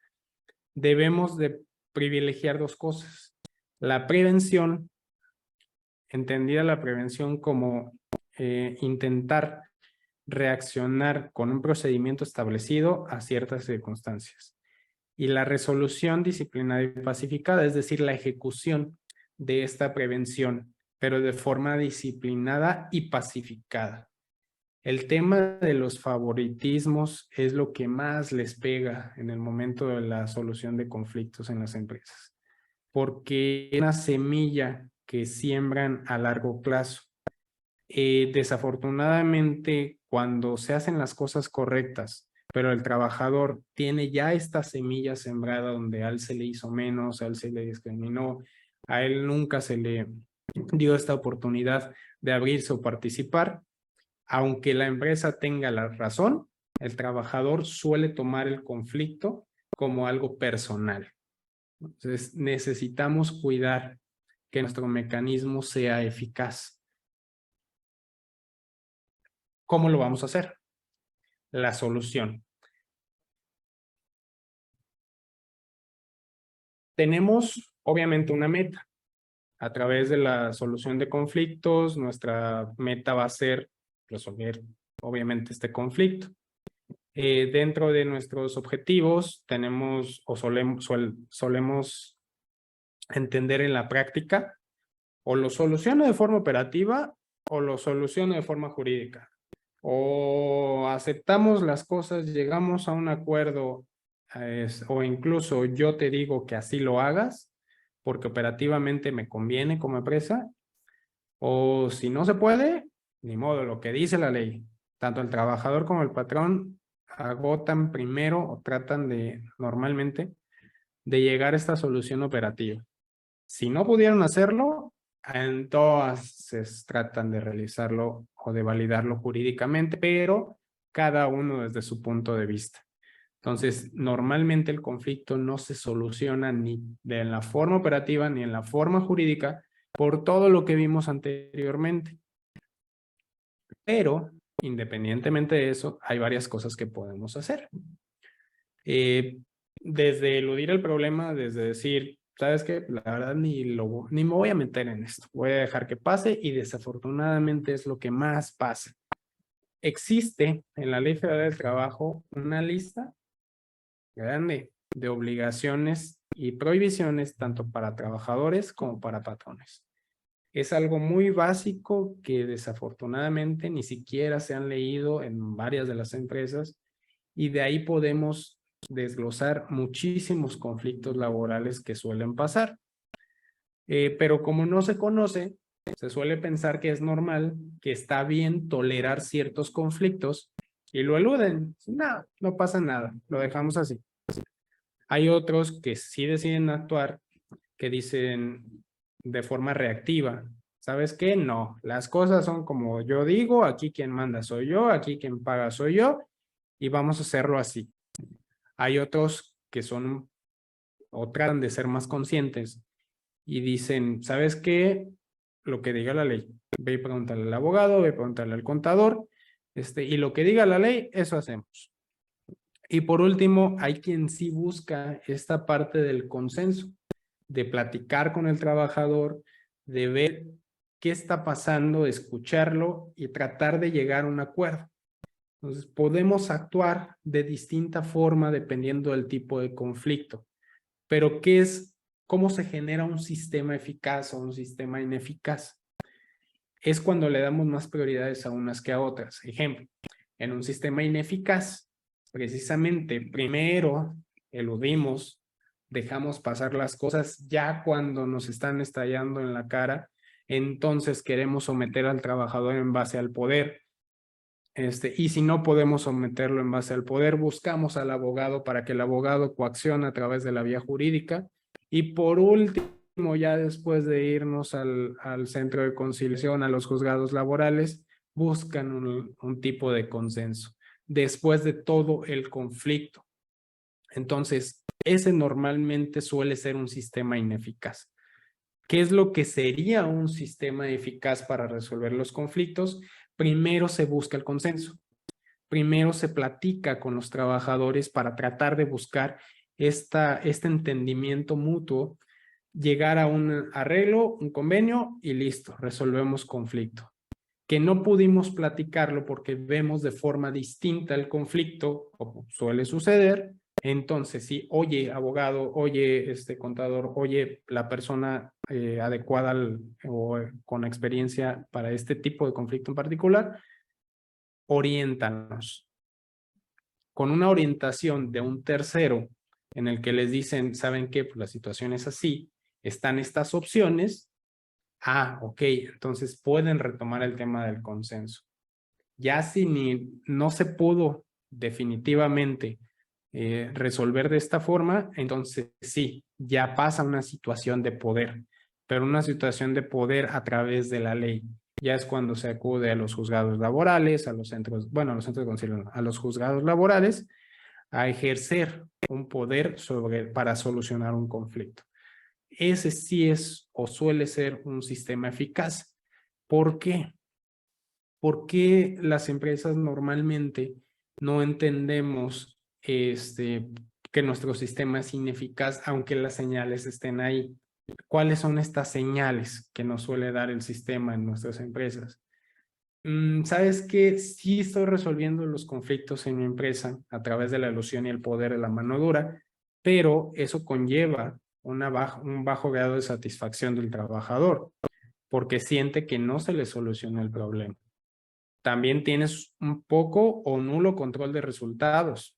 debemos de privilegiar dos cosas. La prevención, entendida la prevención como intentar reaccionar con un procedimiento establecido a ciertas circunstancias. Y la resolución disciplinada y pacificada, es decir, la ejecución de esta prevención, pero de forma disciplinada y pacificada. El tema de los favoritismos es lo que más les pega en el momento de la solución de conflictos en las empresas, porque es una semilla que siembran a largo plazo. Desafortunadamente, cuando se hacen las cosas correctas, pero el trabajador tiene ya esta semilla sembrada donde a él se le hizo menos, a él se le discriminó, a él nunca se le dio esta oportunidad de abrirse o participar, aunque la empresa tenga la razón, el trabajador suele tomar el conflicto como algo personal. Entonces, necesitamos cuidar que nuestro mecanismo sea eficaz. ¿Cómo lo vamos a hacer? La solución. Tenemos, obviamente, una meta. A través de la solución de conflictos, nuestra meta va a ser resolver, obviamente, este conflicto. Dentro de nuestros objetivos, tenemos o solemos entender en la práctica, o lo soluciono de forma operativa o lo soluciono de forma jurídica. O aceptamos las cosas, llegamos a un acuerdo, o incluso yo te digo que así lo hagas, porque operativamente me conviene como empresa, o si no se puede, ni modo, lo que dice la ley. Tanto el trabajador como el patrón agotan primero o tratan de, normalmente, de llegar a esta solución operativa. Si no pudieron hacerlo, entonces tratan de realizarlo o de validarlo jurídicamente, pero cada uno desde su punto de vista. Entonces, normalmente el conflicto no se soluciona ni en la forma operativa ni en la forma jurídica por todo lo que vimos anteriormente. Pero, independientemente de eso, hay varias cosas que podemos hacer. Desde eludir el problema, desde decir, ¿sabes qué? La verdad ni me voy a meter en esto. Voy a dejar que pase y desafortunadamente es lo que más pasa. Existe en la Ley Federal del Trabajo una lista grande de obligaciones y prohibiciones tanto para trabajadores como para patrones. Es algo muy básico que desafortunadamente ni siquiera se han leído en varias de las empresas y de ahí podemos desglosar muchísimos conflictos laborales que suelen pasar. Pero como no se conoce, se suele pensar que es normal, que está bien tolerar ciertos conflictos y lo eluden. No, no pasa nada, lo dejamos así. Hay otros que sí deciden actuar, que dicen de forma reactiva, ¿sabes qué? No, las cosas son como yo digo, aquí quien manda soy yo, aquí quien paga soy yo y vamos a hacerlo así. Hay otros que son o tratan de ser más conscientes y dicen, ¿sabes qué? Lo que diga la ley. Ve y pregúntale al abogado, ve y pregúntale al contador, y lo que diga la ley, eso hacemos. Y por último, hay quien sí busca esta parte del consenso, de platicar con el trabajador, de ver qué está pasando, escucharlo y tratar de llegar a un acuerdo. Entonces, podemos actuar de distinta forma dependiendo del tipo de conflicto. Pero, ¿cómo se genera un sistema eficaz o un sistema ineficaz? Es cuando le damos más prioridades a unas que a otras. Ejemplo, en un sistema ineficaz, precisamente primero eludimos, dejamos pasar las cosas ya cuando nos están estallando en la cara, entonces queremos someter al trabajador en base al poder. Y si no podemos someterlo en base al poder, buscamos al abogado para que el abogado coaccione a través de la vía jurídica. Y por último, ya después de irnos al centro de conciliación, a los juzgados laborales, buscan un tipo de consenso después de todo el conflicto. Entonces, ese normalmente suele ser un sistema ineficaz. ¿Qué es lo que sería un sistema eficaz para resolver los conflictos? Primero se busca el consenso. Primero se platica con los trabajadores para tratar de buscar este entendimiento mutuo, llegar a un arreglo, un convenio y listo, resolvemos conflicto. Que no pudimos platicarlo porque vemos de forma distinta el conflicto, como suele suceder. Entonces, sí, oye, abogado, oye, contador, oye, la persona adecuada o con experiencia para este tipo de conflicto en particular, oriéntanos. Con una orientación de un tercero en el que les dicen, ¿saben qué? Pues la situación es así, están estas opciones. Ah, ok, entonces pueden retomar el tema del consenso. Ya si no se pudo definitivamente resolver de esta forma, entonces sí, ya pasa una situación de poder, pero una situación de poder a través de la ley. Ya es cuando se acude a los juzgados laborales, a los centros, bueno, a los centros de conciliación, a los juzgados laborales, a ejercer un poder para solucionar un conflicto. Ese sí es o suele ser un sistema eficaz. ¿Por qué? ¿Por qué las empresas normalmente no entendemos que nuestro sistema es ineficaz aunque las señales estén ahí? ¿Cuáles son estas señales que nos suele dar el sistema en nuestras empresas? ¿Sabes qué? Sí estoy resolviendo los conflictos en mi empresa a través de la ilusión y el poder de la mano dura, pero eso conlleva un bajo grado de satisfacción del trabajador porque siente que no se le soluciona el problema. También tienes un poco o nulo control de resultados.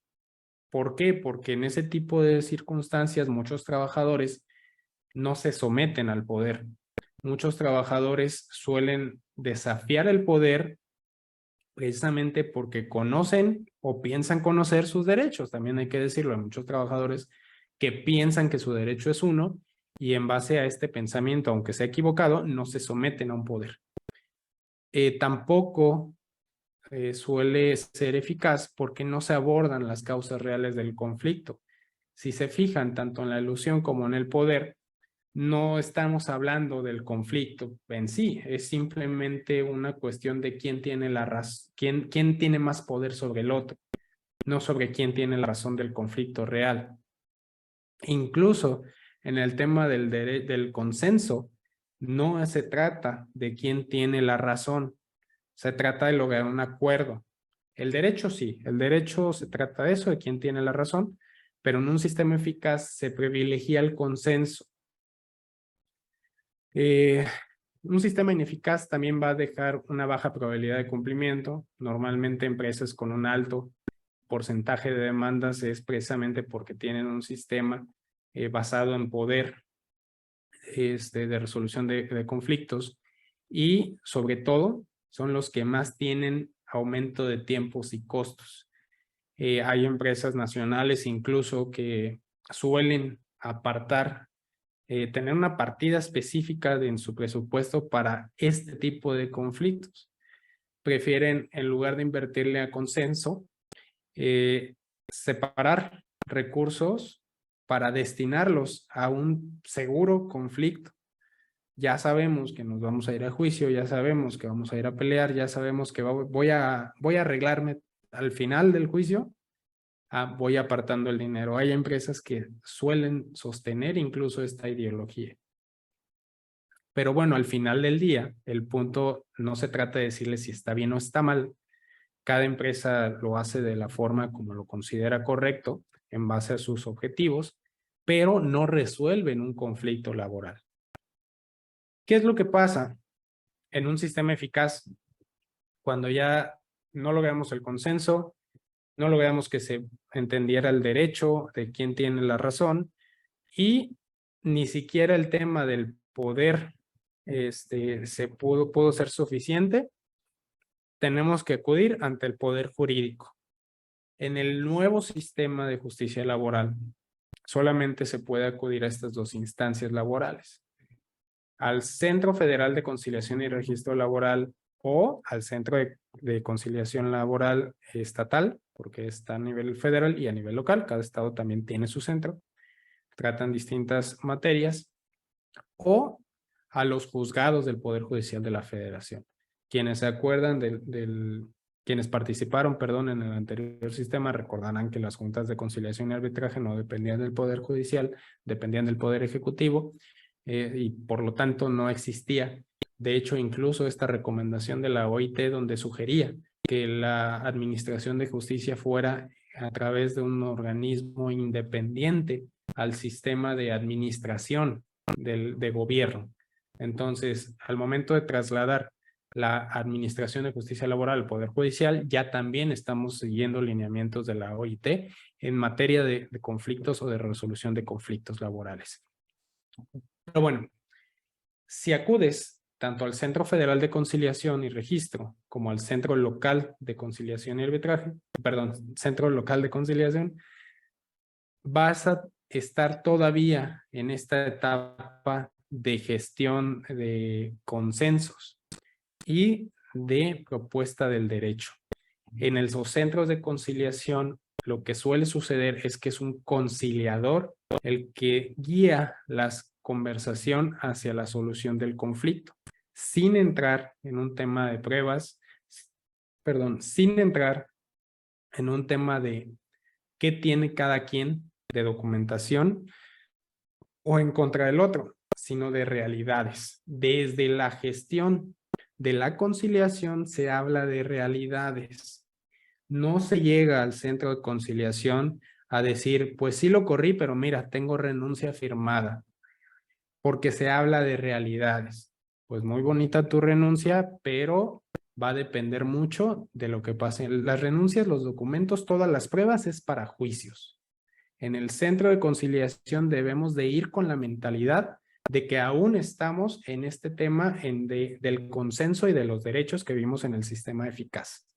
¿Por qué? Porque en ese tipo de circunstancias muchos trabajadores no se someten al poder. Muchos trabajadores suelen desafiar el poder precisamente porque conocen o piensan conocer sus derechos. También hay que decirlo, hay muchos trabajadores que piensan que su derecho es uno y en base a este pensamiento, aunque sea equivocado, no se someten a un poder. Tampoco suele ser eficaz porque no se abordan las causas reales del conflicto. Si se fijan tanto en la ilusión como en el poder, no estamos hablando del conflicto en sí, es simplemente una cuestión de quién tiene la razón, quién tiene más poder sobre el otro, no sobre quién tiene la razón del conflicto real. Incluso en el tema del consenso, no se trata de quién tiene la razón, se trata de lograr un acuerdo. El derecho sí, el derecho se trata de eso, de quién tiene la razón, pero en un sistema eficaz se privilegia el consenso. Un sistema ineficaz también va a dejar una baja probabilidad de cumplimiento. Normalmente empresas con un alto porcentaje de demandas es precisamente porque tienen un sistema basado en poder de resolución de conflictos y sobre todo son los que más tienen aumento de tiempos y costos. Hay empresas nacionales incluso que suelen apartar tener una partida específica en su presupuesto para este tipo de conflictos. Prefieren, en lugar de invertirle a consenso, separar recursos para destinarlos a un seguro conflicto. Ya sabemos que nos vamos a ir a juicio, ya sabemos que vamos a ir a pelear, ya sabemos que voy a arreglarme al final del juicio, voy apartando el dinero. Hay empresas que suelen sostener incluso esta ideología. Pero bueno, al final del día, el punto no se trata de decirle si está bien o está mal. Cada empresa lo hace de la forma como lo considera correcto, en base a sus objetivos, pero no resuelven un conflicto laboral. ¿Qué es lo que pasa en un sistema eficaz cuando ya no logramos el consenso? no logramos que se entendiera el derecho de quién tiene la razón y ni siquiera el tema del poder pudo ser suficiente. Tenemos que acudir ante el poder jurídico. En el nuevo sistema de justicia laboral, solamente se puede acudir a estas dos instancias laborales: al Centro Federal de Conciliación y Registro Laboral o al Centro de Conciliación Laboral Estatal, porque está a nivel federal y a nivel local. Cada estado también tiene su centro. Tratan distintas materias. O a los juzgados del Poder Judicial de la Federación. Quienes se acuerdan quienes participaron, en el anterior sistema, recordarán que las juntas de conciliación y arbitraje no dependían del Poder Judicial, dependían del Poder Ejecutivo, y por lo tanto no existía. De hecho, incluso esta recomendación de la OIT, donde sugería que la administración de justicia fuera a través de un organismo independiente al sistema de administración de gobierno. Entonces, al momento de trasladar la Administración de Justicia Laboral al Poder Judicial, ya también estamos siguiendo lineamientos de la OIT en materia de conflictos o de resolución de conflictos laborales. Pero bueno, si acudes tanto al Centro Federal de Conciliación y Registro como al Centro Local de Conciliación y Arbitraje, Centro Local de Conciliación, vas a estar todavía en esta etapa de gestión de consensos y de propuesta del derecho. En los centros de conciliación, lo que suele suceder es que es un conciliador el que guía la conversación hacia la solución del conflicto, sin entrar en un tema de pruebas, sin entrar en un tema de qué tiene cada quien de documentación o en contra del otro, sino de realidades. Desde la gestión de la conciliación se habla de realidades. No se llega al centro de conciliación a decir, pues sí lo corrí, pero mira, tengo renuncia firmada, porque se habla de realidades. Pues muy bonita tu renuncia, pero va a depender mucho de lo que pase. Las renuncias, los documentos, todas las pruebas es para juicios. En el centro de conciliación debemos de ir con la mentalidad de que aún estamos en este tema del consenso y de los derechos que vimos en el sistema eficaz.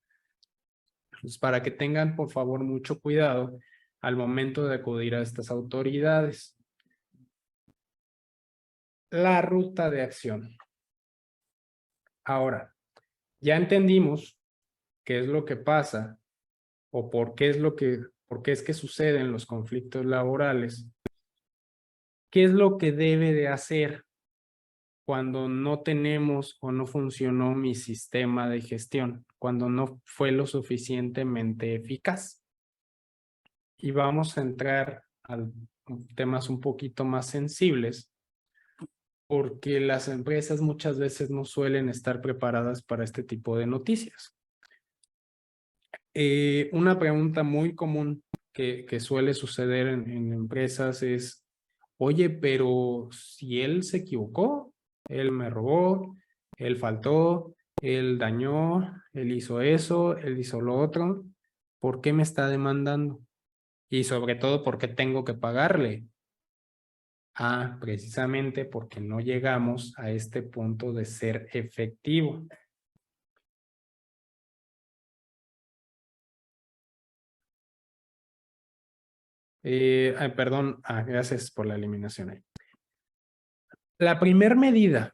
Entonces, para que tengan, por favor, mucho cuidado al momento de acudir a estas autoridades. La ruta de acción. Ahora, ya entendimos qué es lo que pasa o por qué es que suceden los conflictos laborales. ¿Qué es lo que debe de hacer cuando no tenemos o no funcionó mi sistema de gestión, cuando no fue lo suficientemente eficaz? Y vamos a entrar a temas un poquito más sensibles, porque las empresas muchas veces no suelen estar preparadas para este tipo de noticias. Una pregunta muy común que suele suceder en empresas es, oye, pero si él se equivocó, él me robó, él faltó, él dañó, él hizo eso, él hizo lo otro, ¿por qué me está demandando? Y sobre todo, ¿por qué tengo que pagarle? Ah, precisamente porque no llegamos a este punto de ser efectivo. Perdón, gracias por la eliminación ahí. La primera medida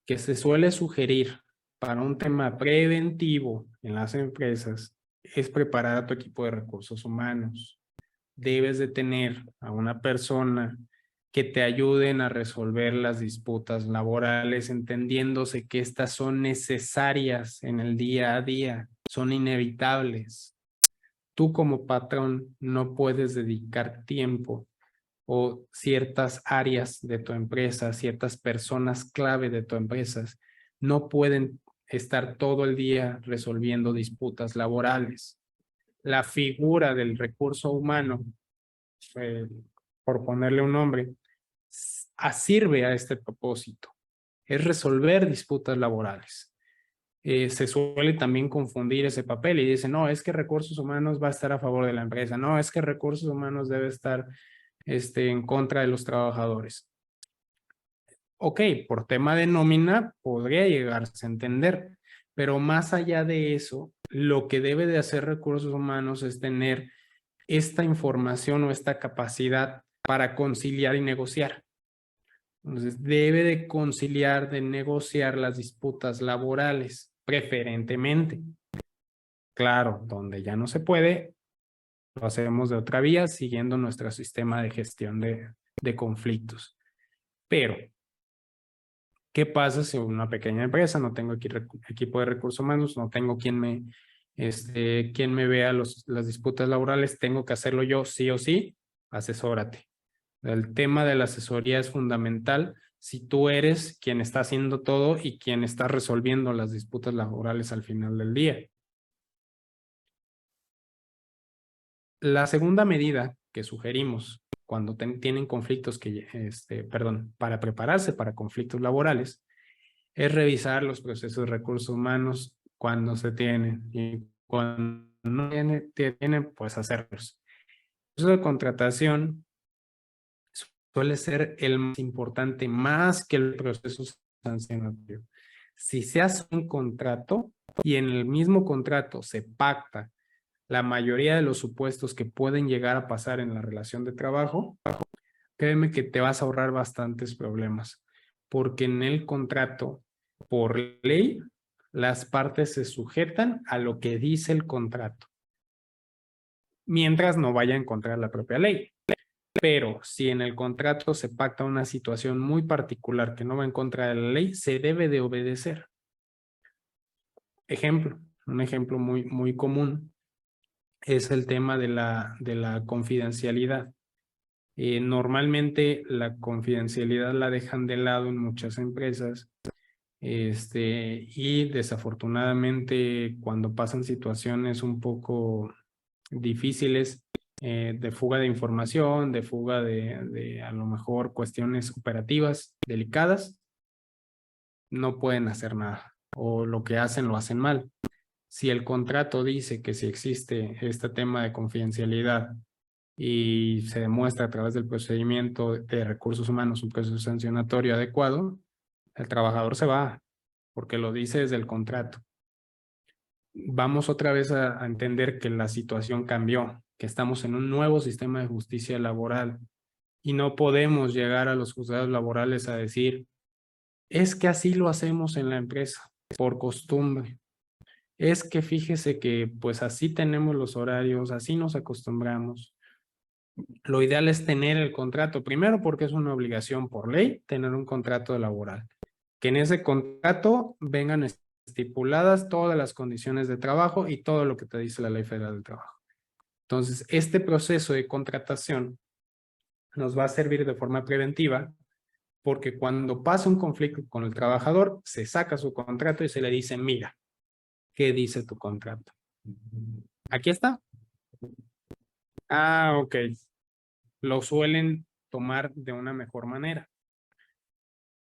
que se suele sugerir para un tema preventivo en las empresas es preparar a tu equipo de recursos humanos. Debes de tener a una persona que te ayuden a resolver las disputas laborales, entendiéndose que estas son necesarias en el día a día, son inevitables. Tú como patrón no puedes dedicar tiempo o ciertas áreas de tu empresa, ciertas personas clave de tu empresa, no pueden estar todo el día resolviendo disputas laborales. La figura del recurso humano, por ponerle un nombre, sirve a este propósito, es resolver disputas laborales. se suele también confundir ese papel y dicen, no, es que recursos humanos va a estar a favor de la empresa, no, es que recursos humanos debe estar en contra de los trabajadores. Ok, por tema de nómina podría llegarse a entender, pero más allá de eso, lo que debe de hacer recursos humanos es tener esta información o esta capacidad para conciliar y negociar. Entonces, debe de conciliar, de negociar las disputas laborales, preferentemente. Claro, donde ya no se puede, lo hacemos de otra vía, siguiendo nuestro sistema de gestión de conflictos. Pero, ¿qué pasa si una pequeña empresa, no tengo aquí equipo de recursos humanos, no tengo quien me vea las disputas laborales, tengo que hacerlo yo sí o sí? Asesórate. El tema de la asesoría es fundamental si tú eres quien está haciendo todo y quien está resolviendo las disputas laborales al final del día. La segunda medida que sugerimos cuando tienen conflictos para prepararse para conflictos laborales es revisar los procesos de recursos humanos cuando se tienen y cuando no tienen, pues hacerlos. El proceso de contratación suele ser el más importante, más que el proceso sancionatorio. Si se hace un contrato y en el mismo contrato se pacta la mayoría de los supuestos que pueden llegar a pasar en la relación de trabajo, créeme que te vas a ahorrar bastantes problemas, porque en el contrato, por ley, las partes se sujetan a lo que dice el contrato, mientras no vaya en contra de la propia ley. Pero si en el contrato se pacta una situación muy particular que no va en contra de la ley, se debe de obedecer. Un ejemplo muy, muy común es el tema de la confidencialidad. Normalmente la confidencialidad la dejan de lado en muchas empresas y desafortunadamente cuando pasan situaciones un poco difíciles de fuga de información, de fuga de a lo mejor cuestiones operativas delicadas, no pueden hacer nada o lo que hacen lo hacen mal. Si el contrato dice que si existe este tema de confidencialidad y se demuestra a través del procedimiento de recursos humanos un proceso sancionatorio adecuado, el trabajador se va porque lo dice desde el contrato. Vamos otra vez a entender que la situación cambió, que estamos en un nuevo sistema de justicia laboral y no podemos llegar a los juzgados laborales a decir, es que así lo hacemos en la empresa, por costumbre. Es que fíjese que pues así tenemos los horarios, así nos acostumbramos. Lo ideal es tener el contrato, primero porque es una obligación por ley tener un contrato laboral. Que en ese contrato vengan estipuladas todas las condiciones de trabajo y todo lo que te dice la Ley Federal del Trabajo. Entonces, este proceso de contratación nos va a servir de forma preventiva porque cuando pasa un conflicto con el trabajador, se saca su contrato y se le dice, mira, ¿qué dice tu contrato? Aquí está. Ah, ok. Lo suelen tomar de una mejor manera.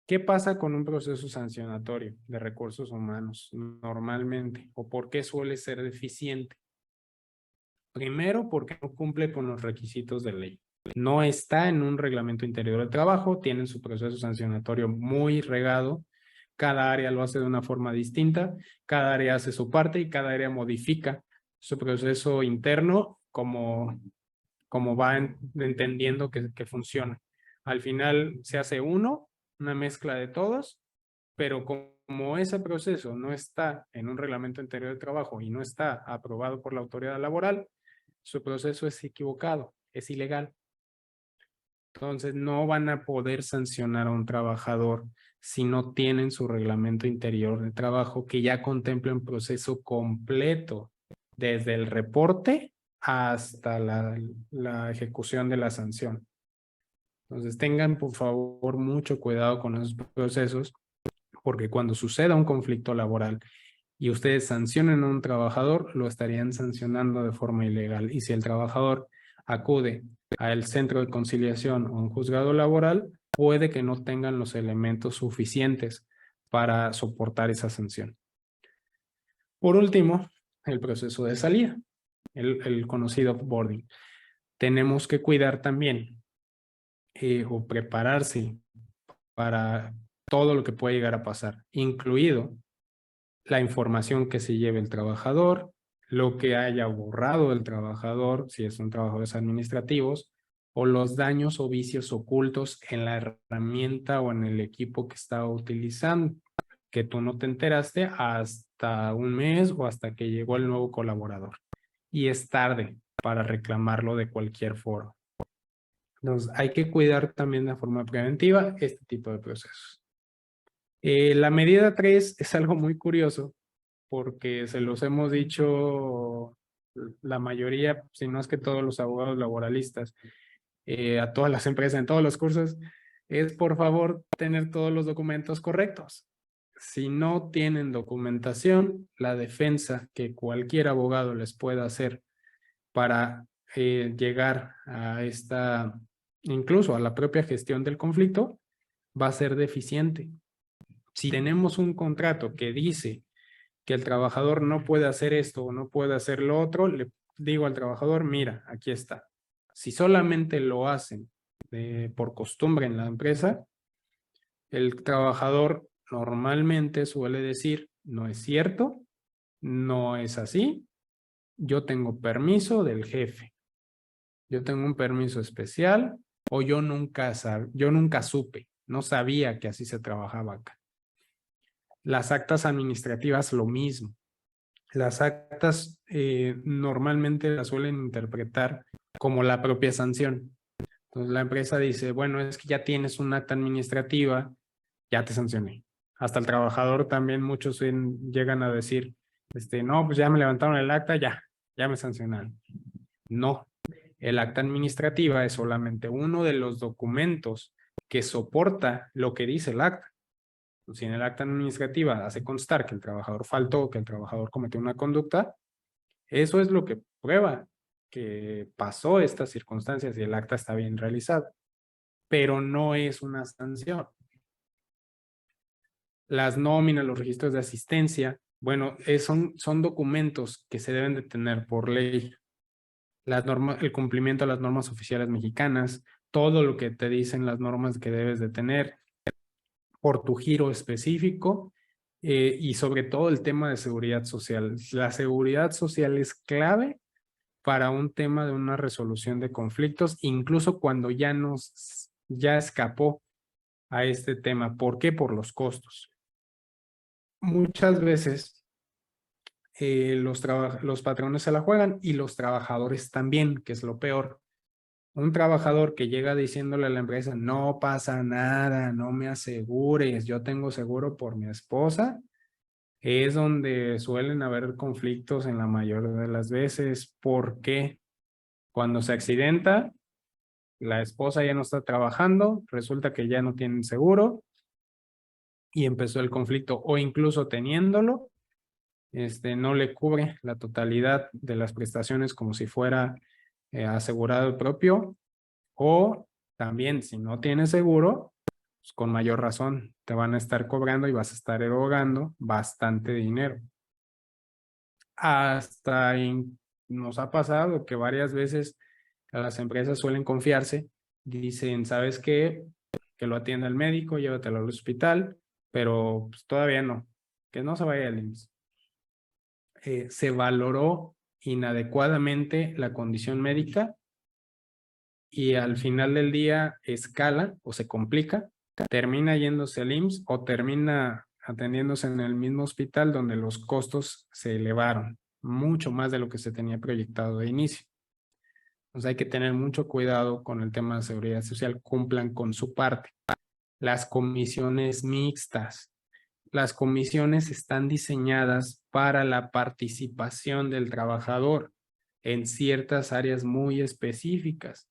¿Qué pasa con un proceso sancionatorio de recursos humanos normalmente? ¿O por qué suele ser deficiente? Primero, porque no cumple con los requisitos de ley. No está en un reglamento interior del trabajo, tienen su proceso sancionatorio muy regado. Cada área lo hace de una forma distinta, cada área hace su parte y cada área modifica su proceso interno como va entendiendo que funciona. Al final se hace una mezcla de todos, pero como ese proceso no está en un reglamento interior de trabajo y no está aprobado por la autoridad laboral, su proceso es equivocado, es ilegal. Entonces no van a poder sancionar a un trabajador si no tienen su reglamento interior de trabajo que ya contempla un proceso completo, desde el reporte hasta la ejecución de la sanción. Entonces tengan por favor mucho cuidado con esos procesos, porque cuando suceda un conflicto laboral y ustedes sancionen a un trabajador, lo estarían sancionando de forma ilegal. Y si el trabajador acude al centro de conciliación o un juzgado laboral, puede que no tengan los elementos suficientes para soportar esa sanción. Por último, el proceso de salida, el conocido boarding. Tenemos que cuidar también o prepararse para todo lo que puede llegar a pasar, incluido la información que se lleve el trabajador, lo que haya borrado el trabajador, si son trabajadores administrativos, o los daños o vicios ocultos en la herramienta o en el equipo que estaba utilizando, que tú no te enteraste hasta un mes o hasta que llegó el nuevo colaborador. Y es tarde para reclamarlo de cualquier foro. Entonces, hay que cuidar también de forma preventiva este tipo de procesos. La medida 3 es algo muy curioso porque se los hemos dicho la mayoría, si no es que todos los abogados laboralistas, a todas las empresas en todos los cursos, es por favor tener todos los documentos correctos. Si no tienen documentación, la defensa que cualquier abogado les pueda hacer para llegar a incluso a la propia gestión del conflicto, va a ser deficiente. Si tenemos un contrato que dice que el trabajador no puede hacer esto o no puede hacer lo otro, le digo al trabajador, mira, aquí está. Si solamente lo hacen por costumbre en la empresa, el trabajador normalmente suele decir, no es cierto, no es así, yo tengo permiso del jefe, yo tengo un permiso especial o yo nunca supe, no sabía que así se trabajaba acá. Las actas administrativas lo mismo. Las actas normalmente las suelen interpretar como la propia sanción. Entonces la empresa dice, bueno, es que ya tienes una acta administrativa, ya te sancioné. Hasta el trabajador también muchos llegan a decir, no, pues ya me levantaron el acta, ya me sancionaron. No, el acta administrativa es solamente uno de los documentos que soporta lo que dice el acta. Si en el acta administrativa hace constar que el trabajador faltó, que el trabajador cometió una conducta, eso es lo que prueba que pasó estas circunstancias y el acta está bien realizado, pero no es una sanción. Las nóminas, los registros de asistencia, bueno, son documentos que se deben de tener por ley. El cumplimiento de las normas oficiales mexicanas, todo lo que te dicen las normas que debes de tener por tu giro específico y sobre todo el tema de seguridad social. La seguridad social es clave para un tema de una resolución de conflictos, incluso cuando ya escapó a este tema. ¿Por qué? Por los costos. Muchas veces los patrones se la juegan y los trabajadores también, que es lo peor. Un trabajador que llega diciéndole a la empresa, no pasa nada, no me asegures, yo tengo seguro por mi esposa, es donde suelen haber conflictos en la mayoría de las veces. Porque cuando se accidenta, la esposa ya no está trabajando, resulta que ya no tienen seguro y empezó el conflicto, o incluso teniéndolo, no le cubre la totalidad de las prestaciones como si fuera asegurado el propio. O también, si no tienes seguro, pues con mayor razón te van a estar cobrando y vas a estar erogando bastante dinero. Nos ha pasado que varias veces las empresas suelen confiarse, dicen, ¿sabes qué? Que lo atienda el médico, llévatelo al hospital, pero pues, todavía no, que no se vaya al IMSS. Se valoró inadecuadamente la condición médica y al final del día escala o se complica, termina yéndose al IMSS o termina atendiéndose en el mismo hospital donde los costos se elevaron mucho más de lo que se tenía proyectado de inicio. Entonces hay que tener mucho cuidado con el tema de seguridad social, cumplan con su parte. Las comisiones mixtas. Las comisiones están diseñadas para la participación del trabajador en ciertas áreas muy específicas.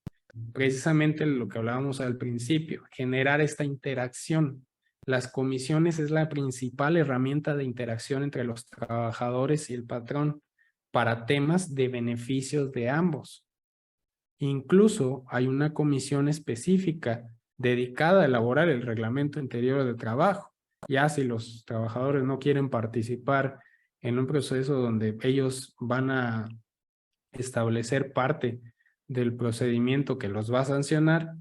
Precisamente lo que hablábamos al principio, generar esta interacción. Las comisiones es la principal herramienta de interacción entre los trabajadores y el patrón para temas de beneficios de ambos. Incluso hay una comisión específica dedicada a elaborar el reglamento interior de trabajo. Ya si los trabajadores no quieren participar en un proceso donde ellos van a establecer parte del procedimiento que los va a sancionar,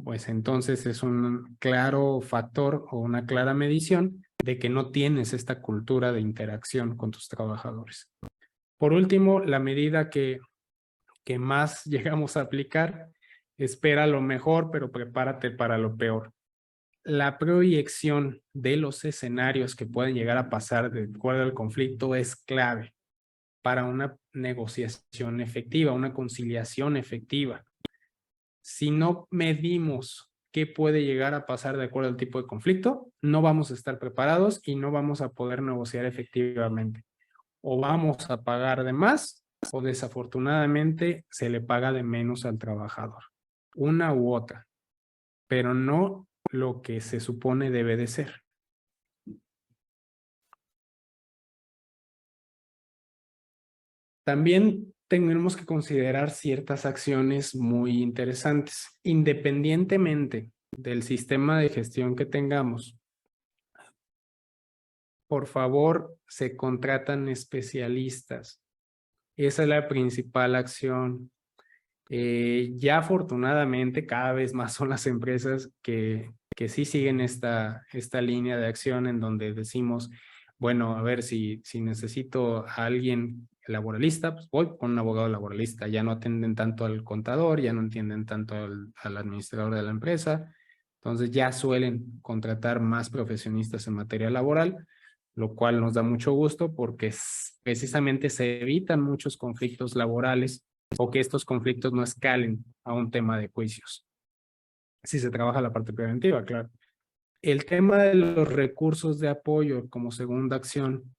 pues entonces es un claro factor o una clara medición de que no tienes esta cultura de interacción con tus trabajadores. Por último, la medida que más llegamos a aplicar, espera lo mejor, pero prepárate para lo peor. La proyección de los escenarios que pueden llegar a pasar de acuerdo al conflicto es clave para una negociación efectiva, una conciliación efectiva. Si no medimos qué puede llegar a pasar de acuerdo al tipo de conflicto, no vamos a estar preparados y no vamos a poder negociar efectivamente. O vamos a pagar de más o desafortunadamente se le paga de menos al trabajador. Una u otra, pero no lo que se supone debe de ser. También tenemos que considerar ciertas acciones muy interesantes. Independientemente del sistema de gestión que tengamos, por favor, se contratan especialistas. Esa es la principal acción. Ya afortunadamente cada vez más son las empresas que sí siguen esta línea de acción en donde decimos, bueno, a ver, si necesito a alguien laboralista, pues voy con un abogado laboralista. Ya no atienden tanto al contador, ya no entienden tanto al administrador de la empresa. Entonces ya suelen contratar más profesionistas en materia laboral, lo cual nos da mucho gusto porque precisamente se evitan muchos conflictos laborales o que estos conflictos no escalen a un tema de juicios. Si se trabaja la parte preventiva, claro. El tema de los recursos de apoyo como segunda acción,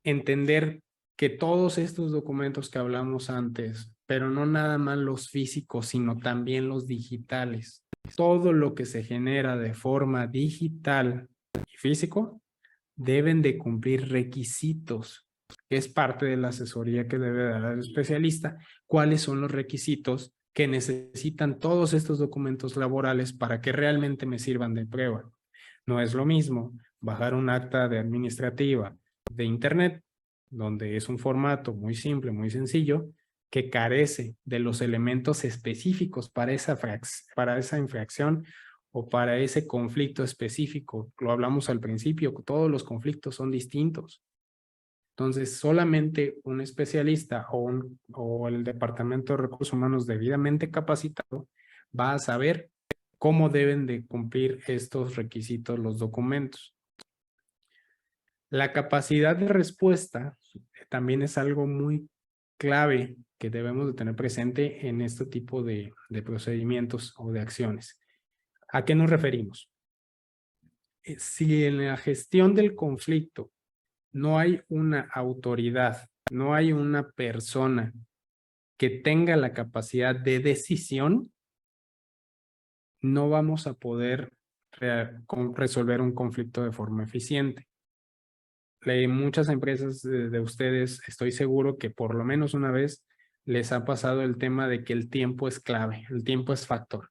entender que todos estos documentos que hablamos antes, pero no nada más los físicos, sino también los digitales, todo lo que se genera de forma digital y físico, deben de cumplir requisitos, que es parte de la asesoría que debe dar el especialista. ¿Cuáles son los requisitos que necesitan todos estos documentos laborales para que realmente me sirvan de prueba? No es lo mismo bajar un acta de administrativa de internet, donde es un formato muy simple, muy sencillo, que carece de los elementos específicos para esa infracción o para ese conflicto específico. Lo hablamos al principio, todos los conflictos son distintos. Entonces, solamente un especialista o el Departamento de Recursos Humanos debidamente capacitado va a saber cómo deben de cumplir estos requisitos los documentos. La capacidad de respuesta también es algo muy clave que debemos de tener presente en este tipo de procedimientos o de acciones. ¿A qué nos referimos? Si en la gestión del conflicto no hay una autoridad, no hay una persona que tenga la capacidad de decisión, no vamos a poder resolver un conflicto de forma eficiente. Muchas empresas de ustedes, estoy seguro que por lo menos una vez les ha pasado el tema de que el tiempo es clave, el tiempo es factor.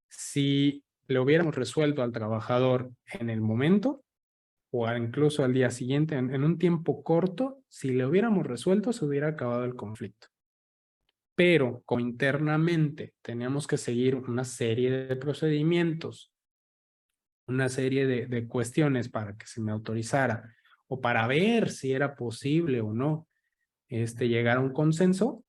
Si le hubiéramos resuelto al trabajador en el momento o incluso al día siguiente, en un tiempo corto, si le hubiéramos resuelto, se hubiera acabado el conflicto. Pero como internamente teníamos que seguir una serie de procedimientos, una serie de cuestiones para que se me autorizara o para ver si era posible o no llegar a un consenso,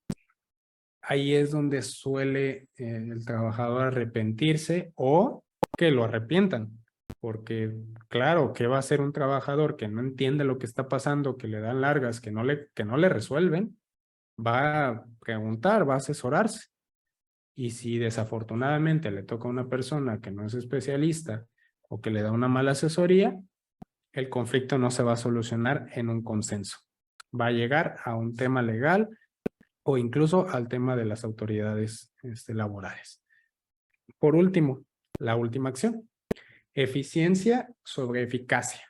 ahí es donde suele el trabajador arrepentirse o que lo arrepientan. Porque, claro, ¿qué va a hacer un trabajador que no entiende lo que está pasando, que le dan largas, que no le resuelven? Va a preguntar, va a asesorarse. Y si desafortunadamente le toca a una persona que no es especialista o que le da una mala asesoría, el conflicto no se va a solucionar en un consenso. Va a llegar a un tema legal o incluso al tema de las autoridades laborales. Por último, la última acción. Eficiencia sobre eficacia.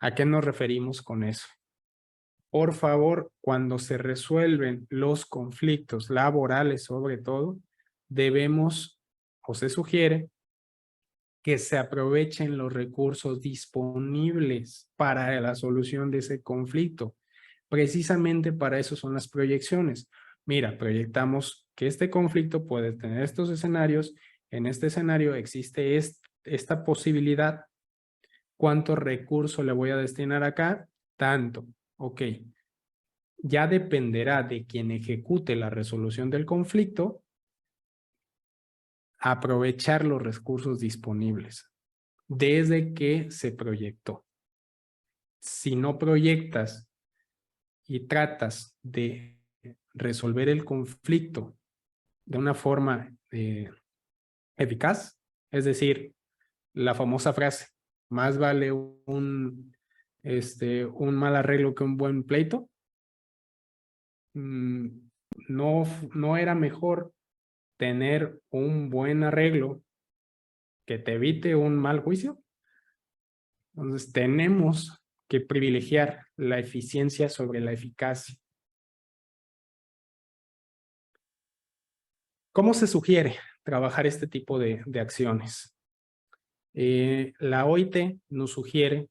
¿A qué nos referimos con eso? Por favor, cuando se resuelven los conflictos laborales sobre todo, debemos o se sugiere que se aprovechen los recursos disponibles para la solución de ese conflicto. Precisamente para eso son las proyecciones. Mira, proyectamos que este conflicto puede tener estos escenarios. En este escenario existe esta posibilidad. ¿Cuánto recurso le voy a destinar acá? Tanto. Ok. Ya dependerá de quien ejecute la resolución del conflicto aprovechar los recursos disponibles desde que se proyectó. Si no proyectas y tratas de resolver el conflicto de una forma eficaz, es decir, la famosa frase, más vale un mal arreglo que un buen pleito, no era mejor tener un buen arreglo que te evite un mal juicio. Entonces tenemos que privilegiar la eficiencia sobre la eficacia. ¿Cómo se sugiere trabajar este tipo de acciones? La OIT nos sugiere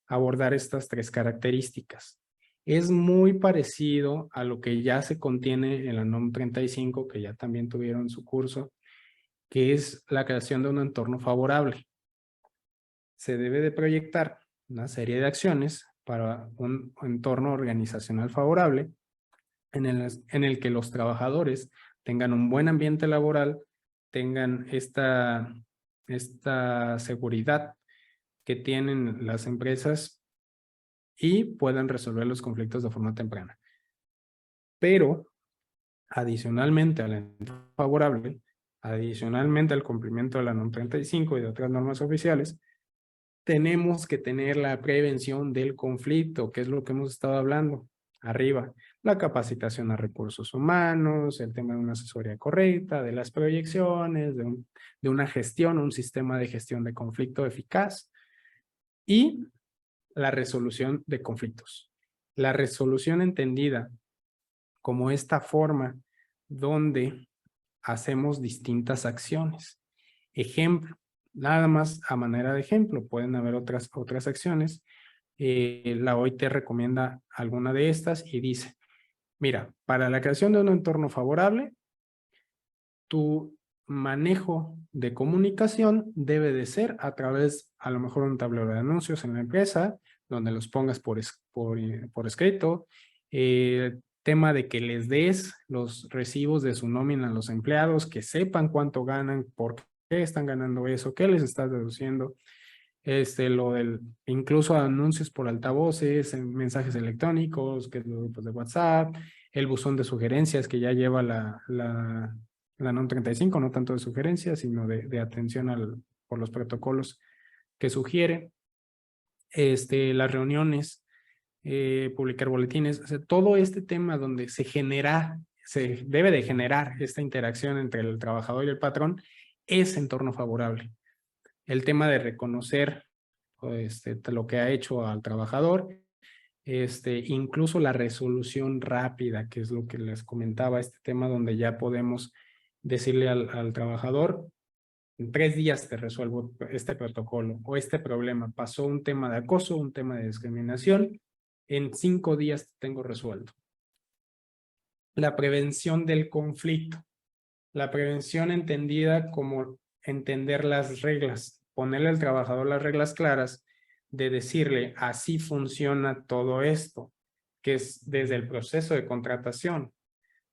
abordar estas 3 características. Es muy parecido a lo que ya se contiene en la NOM 35, que ya también tuvieron su curso, que es la creación de un entorno favorable. Se debe de proyectar una serie de acciones para un entorno organizacional favorable en el que los trabajadores tengan un buen ambiente laboral, tengan esta seguridad que tienen las empresas y puedan resolver los conflictos de forma temprana. Pero, adicionalmente al entorno favorable, adicionalmente al cumplimiento de la NOM 35 y de otras normas oficiales, tenemos que tener la prevención del conflicto, que es lo que hemos estado hablando arriba. La capacitación a recursos humanos, el tema de una asesoría correcta, de las proyecciones, de una gestión, un sistema de gestión de conflicto eficaz y la resolución de conflictos. La resolución entendida como esta forma donde hacemos distintas acciones. Ejemplo, nada más a manera de ejemplo, pueden haber otras acciones. La OIT recomienda alguna de estas y dice, mira, para la creación de un entorno favorable, tu manejo de comunicación debe de ser a través, a lo mejor, un tablero de anuncios en la empresa, donde los pongas por escrito, tema de que les des los recibos de su nómina a los empleados, que sepan cuánto ganan, por qué están ganando eso, qué les estás deduciendo, incluso anuncios por altavoces, en mensajes electrónicos, que los grupos de WhatsApp, el buzón de sugerencias que ya lleva la NOM 35, no tanto de sugerencias, sino de atención por los protocolos que sugiere, las reuniones, publicar boletines, o sea, todo este tema donde se debe de generar esta interacción entre el trabajador y el patrón, es entorno favorable. El tema de reconocer lo que ha hecho al trabajador, incluso la resolución rápida, que es lo que les comentaba, este tema donde ya podemos decirle al trabajador, en 3 días te resuelvo este protocolo o este problema. Pasó un tema de acoso, un tema de discriminación, en 5 días te tengo resuelto. La prevención del conflicto. La prevención entendida como entender las reglas, ponerle al trabajador las reglas claras de decirle, así funciona todo esto, que es desde el proceso de contratación,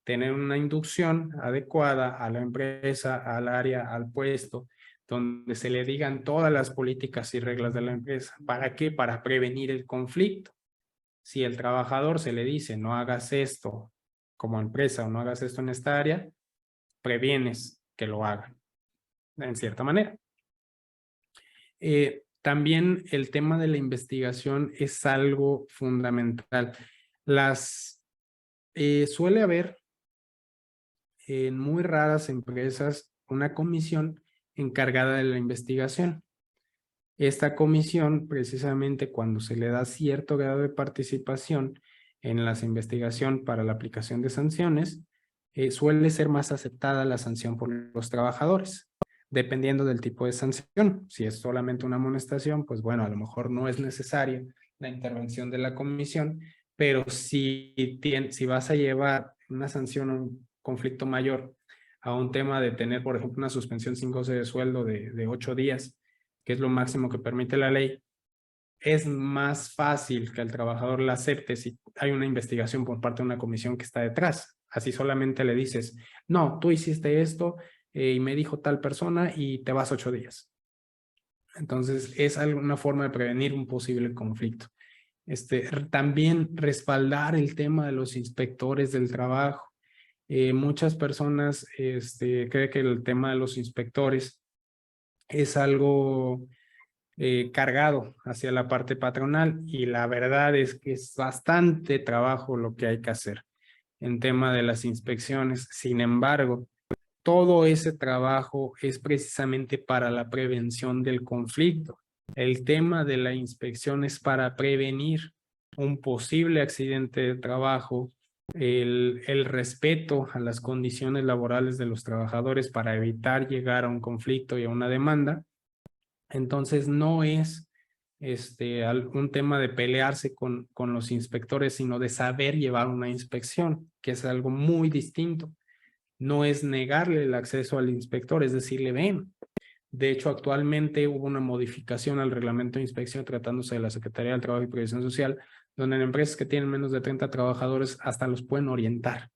tener una inducción adecuada a la empresa, al área, al puesto, donde se le digan todas las políticas y reglas de la empresa. ¿Para qué? Para prevenir el conflicto. Si el trabajador se le dice, no hagas esto como empresa o no hagas esto en esta área, previenes que lo hagan, en cierta manera. También el tema de la investigación es algo fundamental. Suele haber en muy raras empresas una comisión encargada de la investigación. Esta comisión, precisamente cuando se le da cierto grado de participación en la investigación para la aplicación de sanciones, suele ser más aceptada la sanción por los trabajadores. dependiendo del tipo de sanción. Si es solamente una amonestación, pues bueno, a lo mejor no es necesaria la intervención de la comisión, pero si vas a llevar una sanción o un conflicto mayor a un tema de tener, por ejemplo, una suspensión sin goce de sueldo de 8 días, que es lo máximo que permite la ley, es más fácil que el trabajador la acepte si hay una investigación por parte de una comisión que está detrás. Así solamente le dices, no, tú hiciste esto y me dijo tal persona y te vas 8 días. Entonces, es una forma de prevenir un posible conflicto. También respaldar el tema de los inspectores del trabajo. Muchas personas creen que el tema de los inspectores es algo cargado hacia la parte patronal y la verdad es que es bastante trabajo lo que hay que hacer en tema de las inspecciones. Sin embargo, todo ese trabajo es precisamente para la prevención del conflicto. El tema de la inspección es para prevenir un posible accidente de trabajo, el respeto a las condiciones laborales de los trabajadores para evitar llegar a un conflicto y a una demanda. Entonces no es un tema de pelearse con los inspectores, sino de saber llevar una inspección, que es algo muy distinto. No es negarle el acceso al inspector, es decirle, ven. De hecho, actualmente hubo una modificación al reglamento de inspección tratándose de la Secretaría del Trabajo y Previsión Social, donde en empresas que tienen menos de 30 trabajadores hasta los pueden orientar.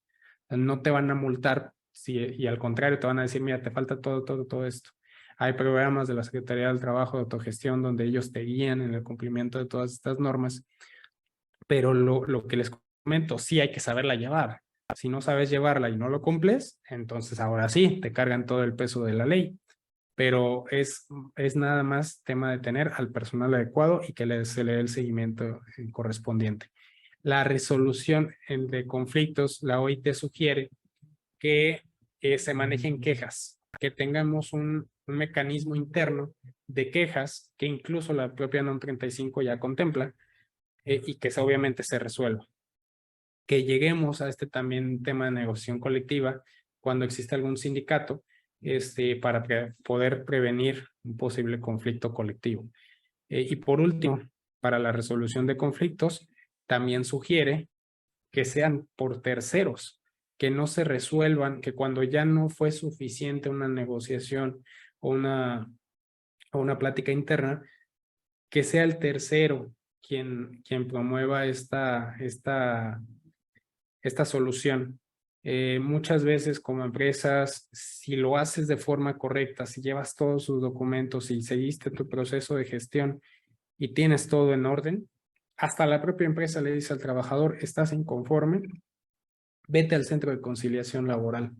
No te van a multar y al contrario te van a decir, mira, te falta todo esto. Hay programas de la Secretaría del Trabajo de autogestión donde ellos te guían en el cumplimiento de todas estas normas, pero lo que les comento, sí hay que saberla llevar. Si no sabes llevarla y no lo cumples, entonces ahora sí, te cargan todo el peso de la ley. Pero es nada más tema de tener al personal adecuado y que se le dé el seguimiento correspondiente. La resolución de conflictos, la OIT sugiere que se manejen quejas, que tengamos un mecanismo interno de quejas que incluso la propia NOM 35 ya contempla y que obviamente se resuelva. Que lleguemos a también tema de negociación colectiva cuando existe algún sindicato para poder prevenir un posible conflicto colectivo. Y por último, para la resolución de conflictos, también sugiere que sean por terceros, que no se resuelvan, que cuando ya no fue suficiente una negociación o una plática interna, que sea el tercero quien promueva esta solución. Muchas veces como empresas, si lo haces de forma correcta, si llevas todos sus documentos y seguiste tu proceso de gestión y tienes todo en orden, hasta la propia empresa le dice al trabajador, estás inconforme, vete al centro de conciliación laboral.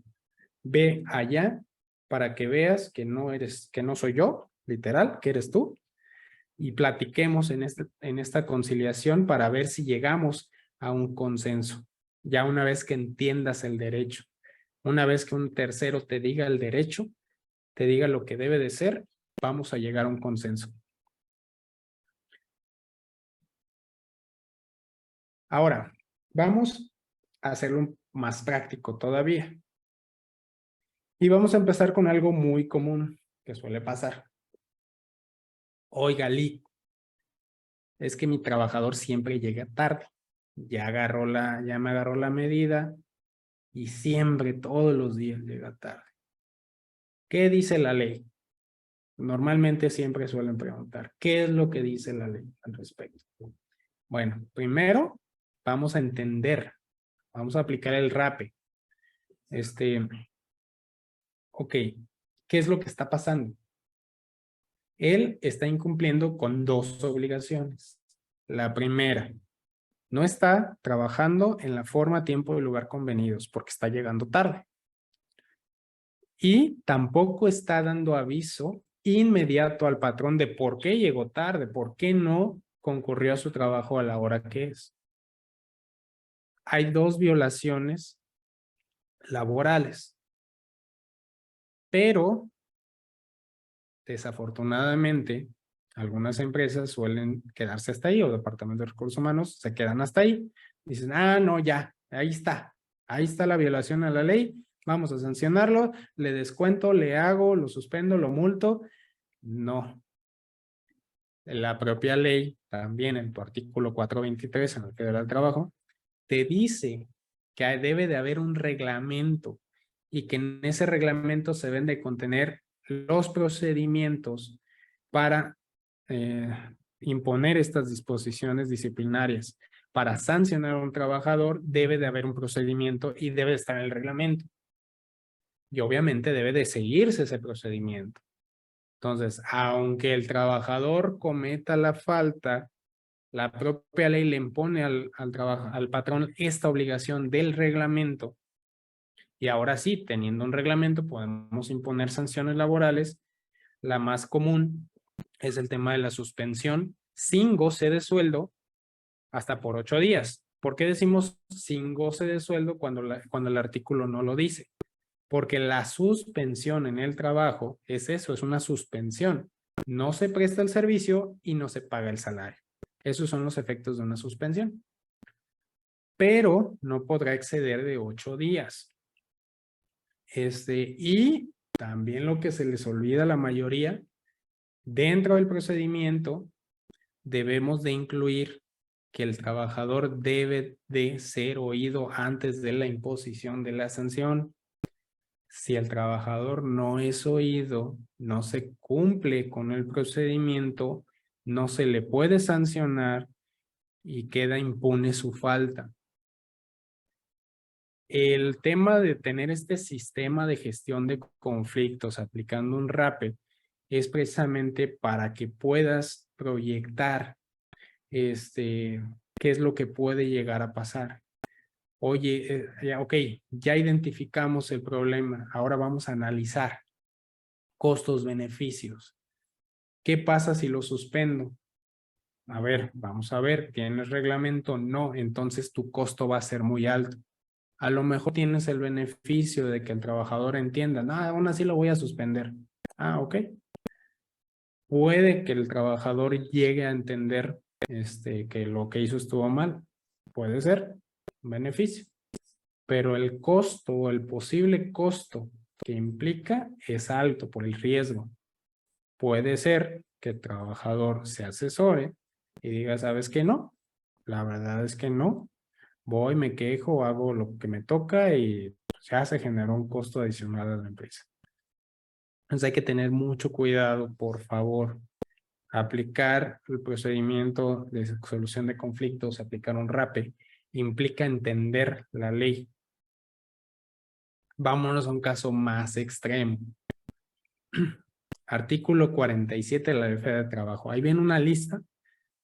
Ve allá para que veas que no soy yo, literal, que eres tú, y platiquemos en esta conciliación para ver si llegamos a un consenso. Ya una vez que entiendas el derecho, una vez que un tercero te diga el derecho, te diga lo que debe de ser, vamos a llegar a un consenso. Ahora, vamos a hacerlo más práctico todavía. Y vamos a empezar con algo muy común que suele pasar. Oiga, Lee, es que mi trabajador siempre llega tarde. Ya me agarró la medida y siempre, todos los días llega tarde. ¿Qué dice la ley? Normalmente siempre suelen preguntar, ¿qué es lo que dice la ley al respecto? Bueno, primero vamos a entender, vamos a aplicar el RAPE. Ok, ¿qué es lo que está pasando? Él está incumpliendo con dos obligaciones. La primera, no está trabajando en la forma, tiempo y lugar convenidos porque está llegando tarde. Y tampoco está dando aviso inmediato al patrón de por qué llegó tarde, por qué no concurrió a su trabajo a la hora que es. Hay dos violaciones laborales, pero desafortunadamente algunas empresas suelen quedarse hasta ahí o departamentos de recursos humanos se quedan hasta ahí. Dicen, no, ya, ahí está la violación a la ley, vamos a sancionarlo, le descuento, le hago, lo suspendo, lo multo. No. La propia ley, también en tu artículo 423 en el Federal del Trabajo, te dice que debe de haber un reglamento y que en ese reglamento se deben de contener los procedimientos para imponer estas disposiciones disciplinarias. Para sancionar a un trabajador debe de haber un procedimiento y debe de estar en el reglamento. Y obviamente debe de seguirse ese procedimiento. Entonces, aunque el trabajador cometa la falta, la propia ley le impone al patrón esta obligación del reglamento. Y ahora sí, teniendo un reglamento, podemos imponer sanciones laborales. La más común es el tema de la suspensión sin goce de sueldo hasta por 8 días. ¿Por qué decimos sin goce de sueldo cuando el artículo no lo dice? Porque la suspensión en el trabajo es eso, es una suspensión. No se presta el servicio y no se paga el salario. Esos son los efectos de una suspensión. Pero no podrá exceder de 8 días. Y también lo que se les olvida a la mayoría, dentro del procedimiento debemos de incluir que el trabajador debe de ser oído antes de la imposición de la sanción. Si el trabajador no es oído, no se cumple con el procedimiento, no se le puede sancionar y queda impune su falta. El tema de tener este sistema de gestión de conflictos aplicando un RAPE es precisamente para que puedas proyectar qué es lo que puede llegar a pasar. Oye, ok, ya identificamos el problema, ahora vamos a analizar costos-beneficios. ¿Qué pasa si lo suspendo? A ver, vamos a ver, ¿tienes reglamento? No, entonces tu costo va a ser muy alto. A lo mejor tienes el beneficio de que el trabajador entienda, no, aún así lo voy a suspender. Ah, ok. Puede que el trabajador llegue a entender que lo que hizo estuvo mal. Puede ser un beneficio. Pero el costo o el posible costo que implica es alto por el riesgo. Puede ser que el trabajador se asesore y diga, ¿sabes qué? No, la verdad es que no. Voy, me quejo, hago lo que me toca y ya se generó un costo adicional a la empresa. Entonces hay que tener mucho cuidado, por favor. Aplicar el procedimiento de solución de conflictos, aplicar un RAPE, implica entender la ley. Vámonos a un caso más extremo. Artículo 47 de la Ley Federal de Trabajo. Ahí viene una lista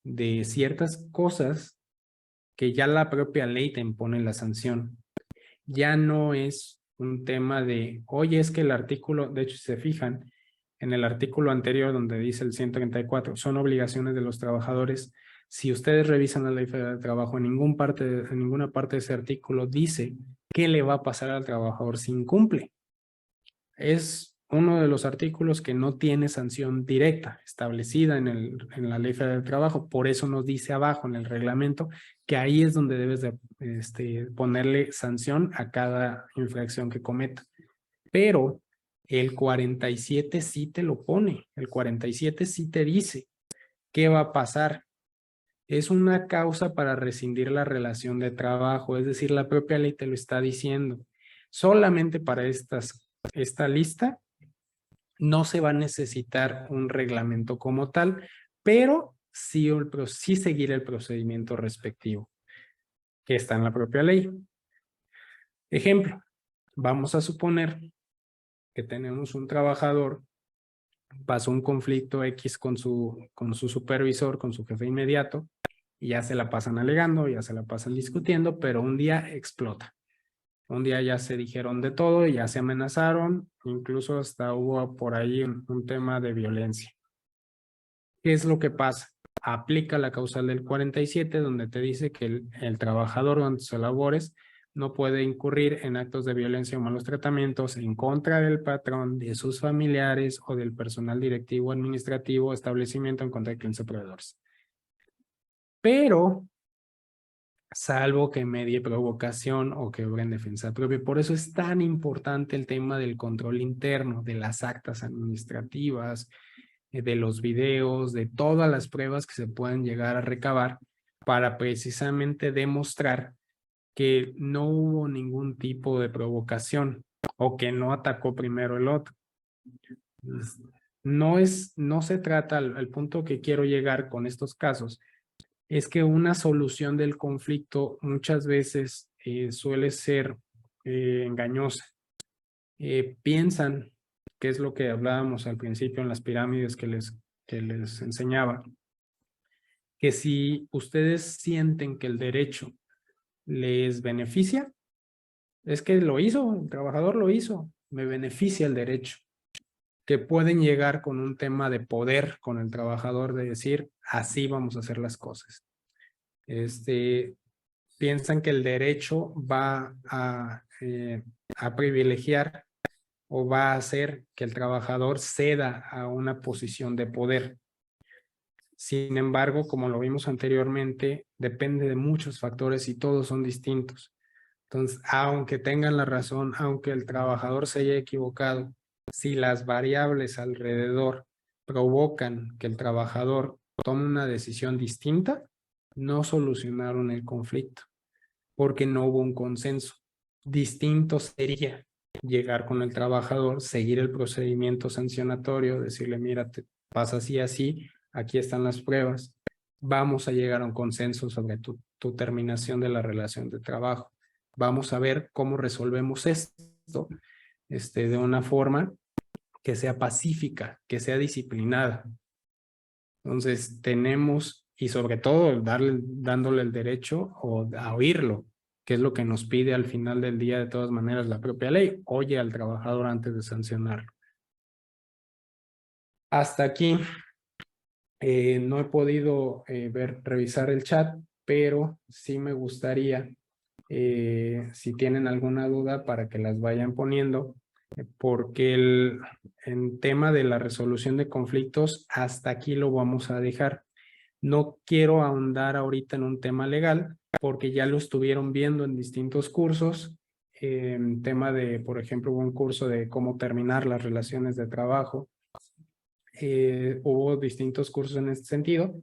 de ciertas cosas que ya la propia ley te impone la sanción. Ya no es un tema de, oye, es que el artículo, de hecho, si se fijan, en el artículo anterior donde dice el 134, son obligaciones de los trabajadores. Si ustedes revisan la Ley Federal de Trabajo, en ninguna parte de ese artículo dice qué le va a pasar al trabajador si incumple. Es uno de los artículos que no tiene sanción directa establecida en la Ley Federal de Trabajo. Por eso nos dice abajo en el reglamento que ahí es donde debes de ponerle sanción a cada infracción que cometa. Pero el 47 sí te lo pone. El 47 sí te dice qué va a pasar. Es una causa para rescindir la relación de trabajo. Es decir, la propia ley te lo está diciendo. Solamente para esta lista no se va a necesitar un reglamento como tal, pero sí seguir el procedimiento respectivo que está en la propia ley. Ejemplo, vamos a suponer que tenemos un trabajador, pasó un conflicto X con su supervisor, con su jefe inmediato, y ya se la pasan alegando, ya se la pasan discutiendo, pero un día explota. Un día ya se dijeron de todo, ya se amenazaron, incluso hasta hubo por ahí un tema de violencia. ¿Qué es lo que pasa? Aplica la causal del 47, donde te dice que el trabajador durante sus labores no puede incurrir en actos de violencia o malos tratamientos en contra del patrón, de sus familiares o del personal directivo, administrativo o establecimiento en contra de clientes o proveedores. Pero salvo que medie provocación o que obre en defensa propia. Por eso es tan importante el tema del control interno, de las actas administrativas, de los videos, de todas las pruebas que se puedan llegar a recabar para precisamente demostrar que no hubo ningún tipo de provocación o que no atacó primero el otro. No se trata, al punto que quiero llegar con estos casos, es que una solución del conflicto muchas veces suele ser engañosa. Piensan, que es lo que hablábamos al principio en las pirámides que les enseñaba, que si ustedes sienten que el derecho les beneficia, es que lo hizo, el trabajador lo hizo, me beneficia el derecho. Que pueden llegar con un tema de poder con el trabajador, de decir, así vamos a hacer las cosas. Piensan que el derecho va a privilegiar o va a hacer que el trabajador ceda a una posición de poder. Sin embargo, como lo vimos anteriormente, depende de muchos factores y todos son distintos. Entonces, aunque tengan la razón, aunque el trabajador se haya equivocado, si las variables alrededor provocan que el trabajador tome una decisión distinta, no solucionaron el conflicto, porque no hubo un consenso. Distinto sería llegar con el trabajador, seguir el procedimiento sancionatorio, decirle, mira, te pasa así, así, aquí están las pruebas, vamos a llegar a un consenso sobre tu terminación de la relación de trabajo. Vamos a ver cómo resolvemos esto de una forma que sea pacífica, que sea disciplinada. Entonces tenemos, y sobre todo dándole el derecho a oírlo, que es lo que nos pide al final del día de todas maneras la propia ley. Oye al trabajador antes de sancionarlo. Hasta aquí no he podido revisar el chat, pero sí me gustaría, si tienen alguna duda, para que las vayan poniendo, porque en tema de la resolución de conflictos, hasta aquí lo vamos a dejar. No quiero ahondar ahorita en un tema legal, porque ya lo estuvieron viendo en distintos cursos. En tema de, por ejemplo, hubo un curso de cómo terminar las relaciones de trabajo. Hubo distintos cursos en este sentido.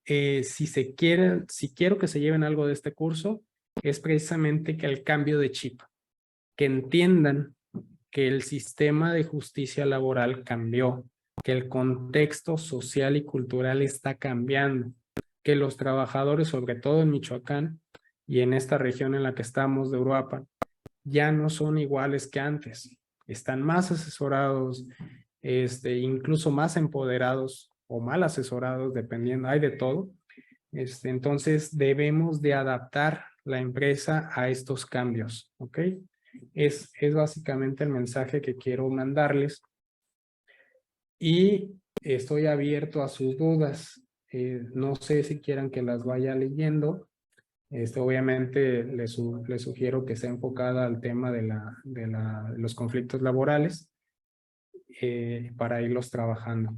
Si quiero que se lleven algo de este curso, es precisamente que el cambio de chip, que entiendan que el sistema de justicia laboral cambió, que el contexto social y cultural está cambiando, que los trabajadores, sobre todo en Michoacán y en esta región en la que estamos de Uruapan, ya no son iguales que antes. Están más asesorados, incluso más empoderados o mal asesorados, dependiendo, hay de todo. Entonces debemos de adaptar la empresa a estos cambios, ¿ok? Es básicamente el mensaje que quiero mandarles. Y estoy abierto a sus dudas. No sé si quieran que las vaya leyendo. Obviamente les sugiero que sea enfocada al tema de los conflictos laborales para irlos trabajando.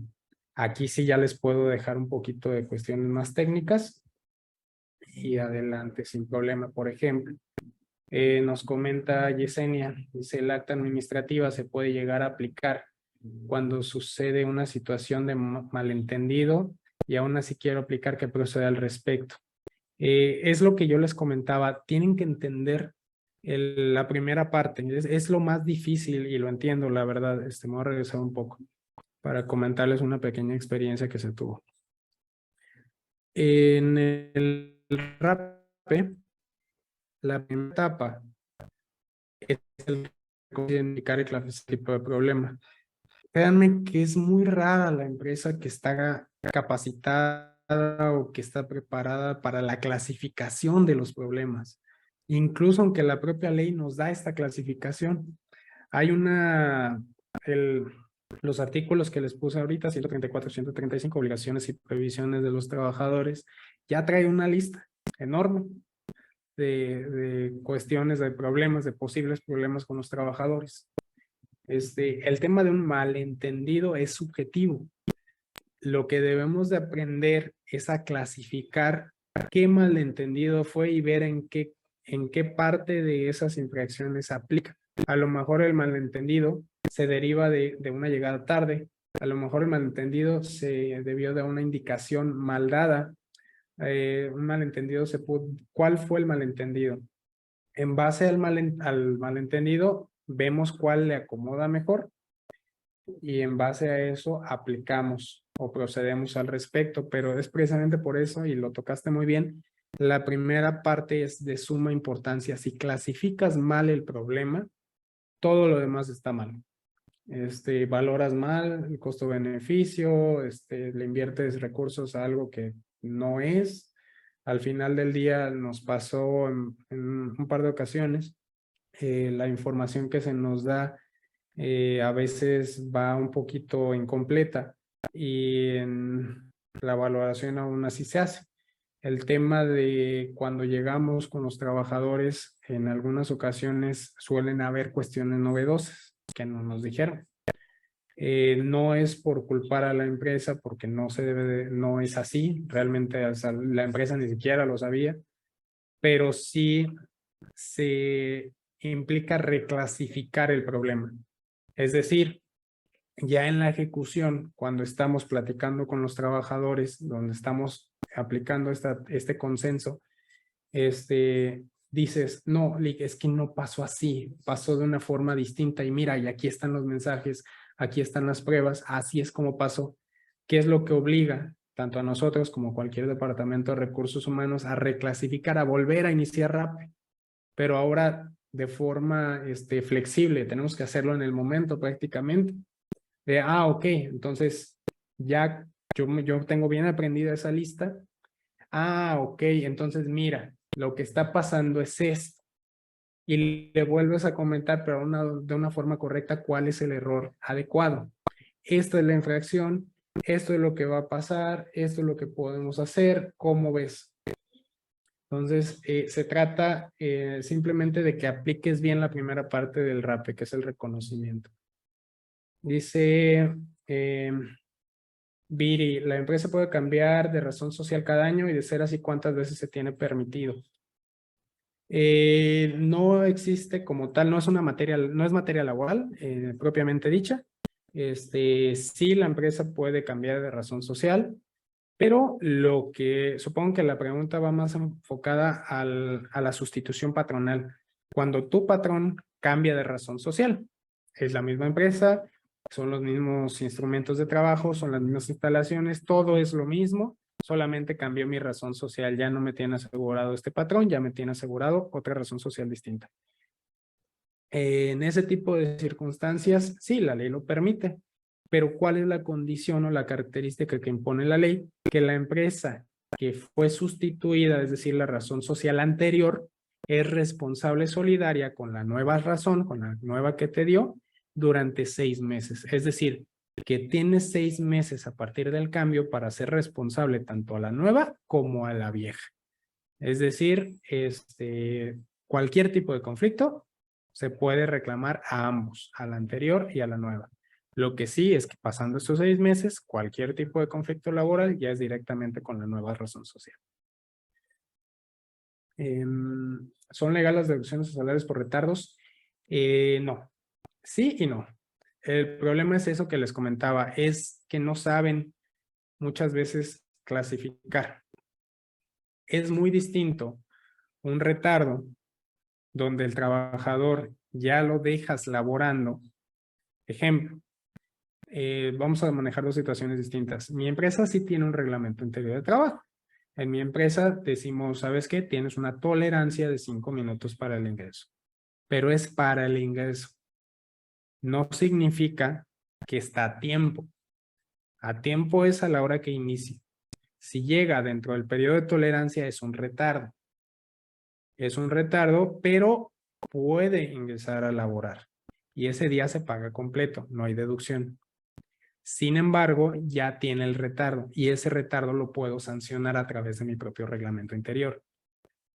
Aquí sí ya les puedo dejar un poquito de cuestiones más técnicas y adelante sin problema. Por ejemplo, nos comenta Yesenia, dice, el acta administrativa se puede llegar a aplicar cuando sucede una situación de malentendido y aún así quiero aplicar qué procede al respecto. Es lo que yo les comentaba, tienen que entender la primera parte, es lo más difícil y lo entiendo, la verdad. Me voy a regresar un poco para comentarles una pequeña experiencia que se tuvo. En el RAPE, la primera etapa es el identificar y clasificar este tipo de problema. Créanme que es muy rara la empresa que está capacitada o que está preparada para la clasificación de los problemas. Incluso aunque la propia ley nos da esta clasificación, hay los artículos que les puse ahorita, 134, 135, obligaciones y prohibiciones de los trabajadores, ya trae una lista enorme de cuestiones, de problemas, de posibles problemas con los trabajadores. El tema de un malentendido es subjetivo. Lo que debemos de aprender es a clasificar qué malentendido fue y ver en qué parte de esas infracciones aplica. A lo mejor el malentendido se deriva de una llegada tarde, a lo mejor el malentendido se debió de una indicación mal dada, un malentendido ¿cuál fue el malentendido? En base al malentendido, vemos cuál le acomoda mejor y en base a eso aplicamos o procedemos al respecto, pero es precisamente por eso, y lo tocaste muy bien, la primera parte es de suma importancia. Si clasificas mal el problema, todo lo demás está mal. Valoras mal el costo-beneficio, le inviertes recursos a algo que no es. Al final del día nos pasó en un par de ocasiones, la información que se nos da a veces va un poquito incompleta y en la valoración aún así se hace. El tema de cuando llegamos con los trabajadores, en algunas ocasiones suelen haber cuestiones novedosas que no nos dijeron. No es por culpar a la empresa porque no no es así, realmente la empresa ni siquiera lo sabía, pero sí se implica reclasificar el problema. Es decir, ya en la ejecución, cuando estamos platicando con los trabajadores, donde estamos aplicando este consenso, dices, no, es que no pasó así, pasó de una forma distinta y mira, y aquí están los mensajes, aquí están las pruebas, así es como pasó. ¿Qué es lo que obliga tanto a nosotros como cualquier departamento de recursos humanos a reclasificar, a volver a iniciar rápido? Pero ahora de forma flexible, tenemos que hacerlo en el momento prácticamente. Ok, entonces ya yo tengo bien aprendida esa lista. Ok, entonces mira, lo que está pasando es esto. Y le vuelves a comentar, pero de una forma correcta, cuál es el error adecuado. Esta es la infracción, esto es lo que va a pasar, esto es lo que podemos hacer, ¿cómo ves? Entonces, se trata simplemente de que apliques bien la primera parte del RAPE, que es el reconocimiento. Dice Viri, la empresa puede cambiar de razón social cada año y de ser así, ¿cuántas veces se tiene permitido? No existe como tal, no es materia laboral propiamente dicha. Sí, la empresa puede cambiar de razón social, pero supongo que la pregunta va más enfocada a la sustitución patronal. Cuando tu patrón cambia de razón social, es la misma empresa, son los mismos instrumentos de trabajo, son las mismas instalaciones, todo es lo mismo, solamente cambió mi razón social, ya no me tiene asegurado este patrón, ya me tiene asegurado otra razón social distinta. En ese tipo de circunstancias, sí, la ley lo permite, pero ¿cuál es la condición o la característica que impone la ley? Que la empresa que fue sustituida, es decir, la razón social anterior, es responsable solidaria con la nueva razón, con la nueva que te dio, durante 6 meses. Es decir, que tienes 6 meses a partir del cambio para ser responsable tanto a la nueva como a la vieja. Es decir, cualquier tipo de conflicto se puede reclamar a ambos, a la anterior y a la nueva. Lo que sí es que pasando estos 6 meses, cualquier tipo de conflicto laboral ya es directamente con la nueva razón social. ¿Son legales las deducciones de salarios por retardos? No. Sí y no. El problema es eso que les comentaba, es que no saben muchas veces clasificar. Es muy distinto un retardo donde el trabajador ya lo dejas laborando. Ejemplo, vamos a manejar 2 situaciones distintas. Mi empresa sí tiene un reglamento interior de trabajo. En mi empresa decimos, ¿sabes qué? Tienes una tolerancia de 5 minutos para el ingreso, pero es para el ingreso. No significa que está a tiempo. A tiempo es a la hora que inicie. Si llega dentro del periodo de tolerancia es un retardo. Es un retardo, pero puede ingresar a laborar. Y ese día se paga completo, no hay deducción. Sin embargo, ya tiene el retardo y ese retardo lo puedo sancionar a través de mi propio reglamento interior.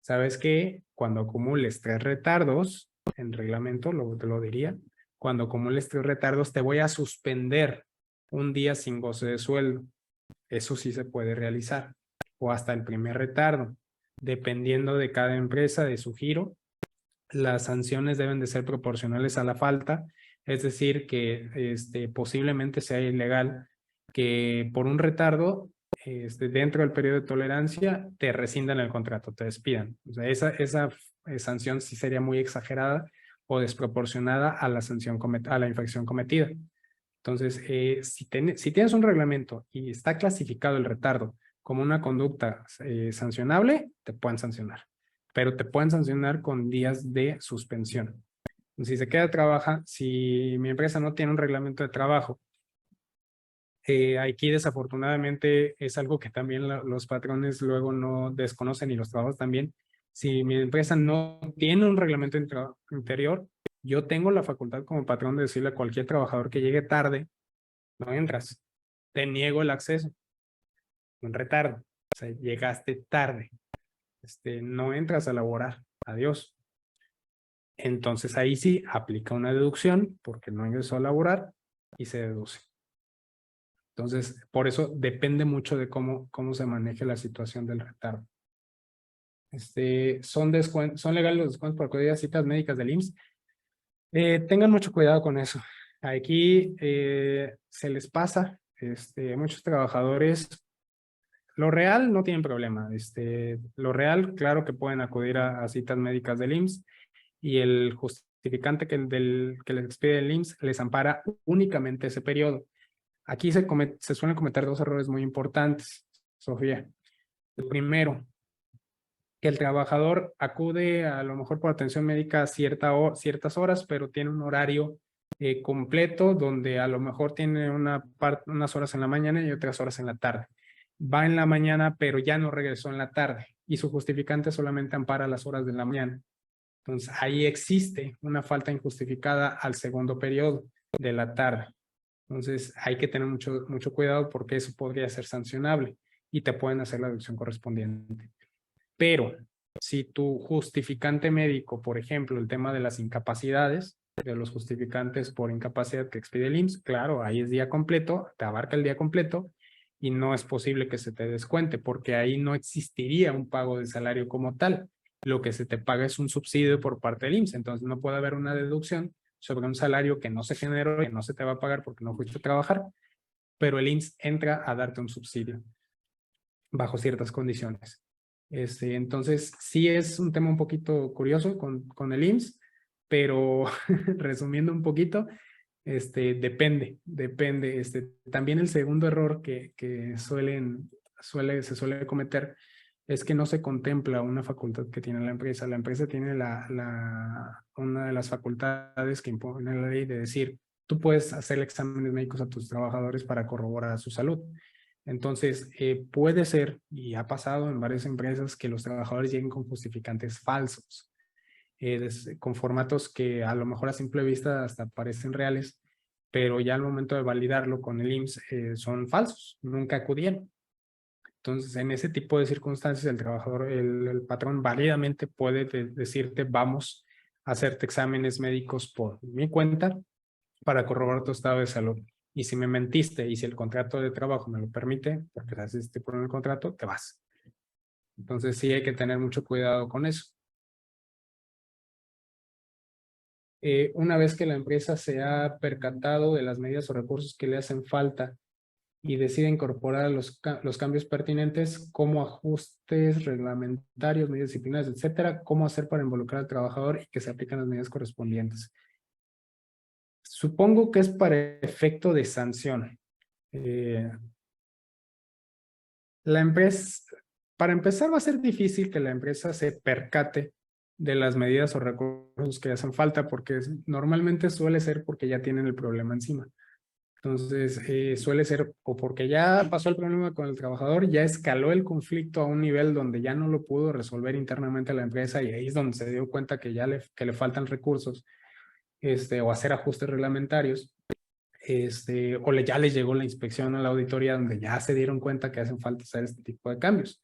¿Sabes qué? Cuando acumules 3 retardos, en reglamento te lo diría, cuando acumules 3 retardos te voy a suspender un día sin goce de sueldo. Eso sí se puede realizar. o hasta el primer retardo. Dependiendo de cada empresa, de su giro, las sanciones deben de ser proporcionales a la falta, es decir, que posiblemente sea ilegal que por un retardo dentro del periodo de tolerancia te rescindan el contrato, te despidan. O sea, esa sanción sí sería muy exagerada o desproporcionada a la sanción a la infracción cometida. Entonces, si tienes un reglamento y está clasificado el retardo como una conducta sancionable, te pueden sancionar, pero te pueden sancionar con días de suspensión. Si se queda trabaja, si mi empresa no tiene un reglamento de trabajo, aquí desafortunadamente es algo que también los patrones luego no desconocen y los trabajos también. Si mi empresa no tiene un reglamento interior, yo tengo la facultad como patrón de decirle a cualquier trabajador que llegue tarde, no entras, te niego el acceso, un retardo, o sea, llegaste tarde, no entras a laborar, adiós. Entonces ahí sí aplica una deducción porque no ingresó a laborar y se deduce. Entonces, por eso depende mucho de cómo se maneje la situación del retardo. Son legales los descuentos por acudir a citas médicas del IMSS. Tengan mucho cuidado con eso. Aquí se les pasa, muchos trabajadores, lo real no tienen problema. Lo real, claro que pueden acudir a citas médicas del IMSS y el justificante que les expide el IMSS les ampara únicamente ese periodo. Aquí se suelen cometer dos errores muy importantes, Sofía. El primero, que el trabajador acude a lo mejor por atención médica a ciertas horas, pero tiene un horario completo donde a lo mejor tiene unas horas en la mañana y otras horas en la tarde. Va en la mañana, pero ya no regresó en la tarde y su justificante solamente ampara las horas de la mañana. Entonces, ahí existe una falta injustificada al segundo periodo de la tarde. Entonces, hay que tener mucho cuidado porque eso podría ser sancionable y te pueden hacer la deducción correspondiente. Pero, si tu justificante médico, por ejemplo, el tema de las incapacidades, de los justificantes por incapacidad que expide el IMSS, claro, ahí es día completo, te abarca el día completo y no es posible que se te descuente porque ahí no existiría un pago de salario como tal. Lo que se te paga es un subsidio por parte del IMSS, entonces no puede haber una deducción sobre un salario que no se generó, que no se te va a pagar porque no fuiste a trabajar, pero el IMSS entra a darte un subsidio bajo ciertas condiciones. Entonces, sí es un tema un poquito curioso con el IMSS, pero resumiendo un poquito, depende. También el segundo error que se suele cometer es que no se contempla una facultad que tiene la empresa. La empresa tiene una de las facultades que impone la ley de decir, tú puedes hacer exámenes médicos a tus trabajadores para corroborar su salud. Entonces, puede ser, y ha pasado en varias empresas, que los trabajadores lleguen con justificantes falsos, con formatos que a lo mejor a simple vista hasta parecen reales, pero ya al momento de validarlo con el IMSS son falsos, nunca acudieron. Entonces, en ese tipo de circunstancias, el trabajador, el patrón válidamente puede decirte, vamos a hacerte exámenes médicos por mi cuenta para corroborar tu estado de salud. Y si me mentiste y si el contrato de trabajo me lo permite, porque haces este por el contrato, te vas. Entonces, sí hay que tener mucho cuidado con eso. Una vez que la empresa se ha percatado de las medidas o recursos que le hacen falta y decide incorporar los cambios pertinentes como ajustes reglamentarios, medidas disciplinarias, etcétera, cómo hacer para involucrar al trabajador y que se apliquen las medidas correspondientes. Supongo que es para efecto de sanción. La empresa, para empezar, va a ser difícil que la empresa se percate de las medidas o recursos que hacen falta porque normalmente suele ser porque ya tienen el problema encima. Entonces, suele ser o porque ya pasó el problema con el trabajador, ya escaló el conflicto a un nivel donde ya no lo pudo resolver internamente la empresa y ahí es donde se dio cuenta que ya le faltan recursos o hacer ajustes reglamentarios, o ya les llegó la inspección a la auditoría donde ya se dieron cuenta que hacen falta hacer este tipo de cambios.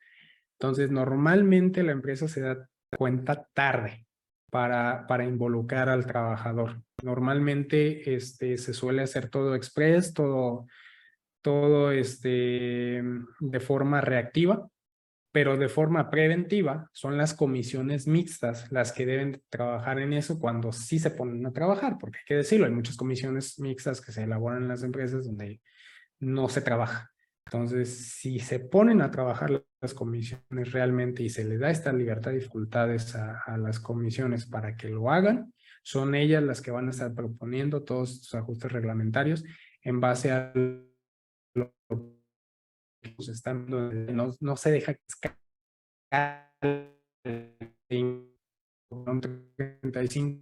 Entonces, normalmente la empresa se da cuenta tarde para involucrar al trabajador. Normalmente se suele hacer todo express, todo de forma reactiva pero de forma preventiva son las comisiones mixtas las que deben trabajar en eso cuando sí se ponen a trabajar, porque hay que decirlo, hay muchas comisiones mixtas que se elaboran en las empresas donde no se trabaja. Entonces, si se ponen a trabajar las comisiones realmente y se les da esta libertad y facultades a las comisiones para que lo hagan, son ellas las que van a estar proponiendo todos estos ajustes reglamentarios en base a lo que nos están, no se deja un 35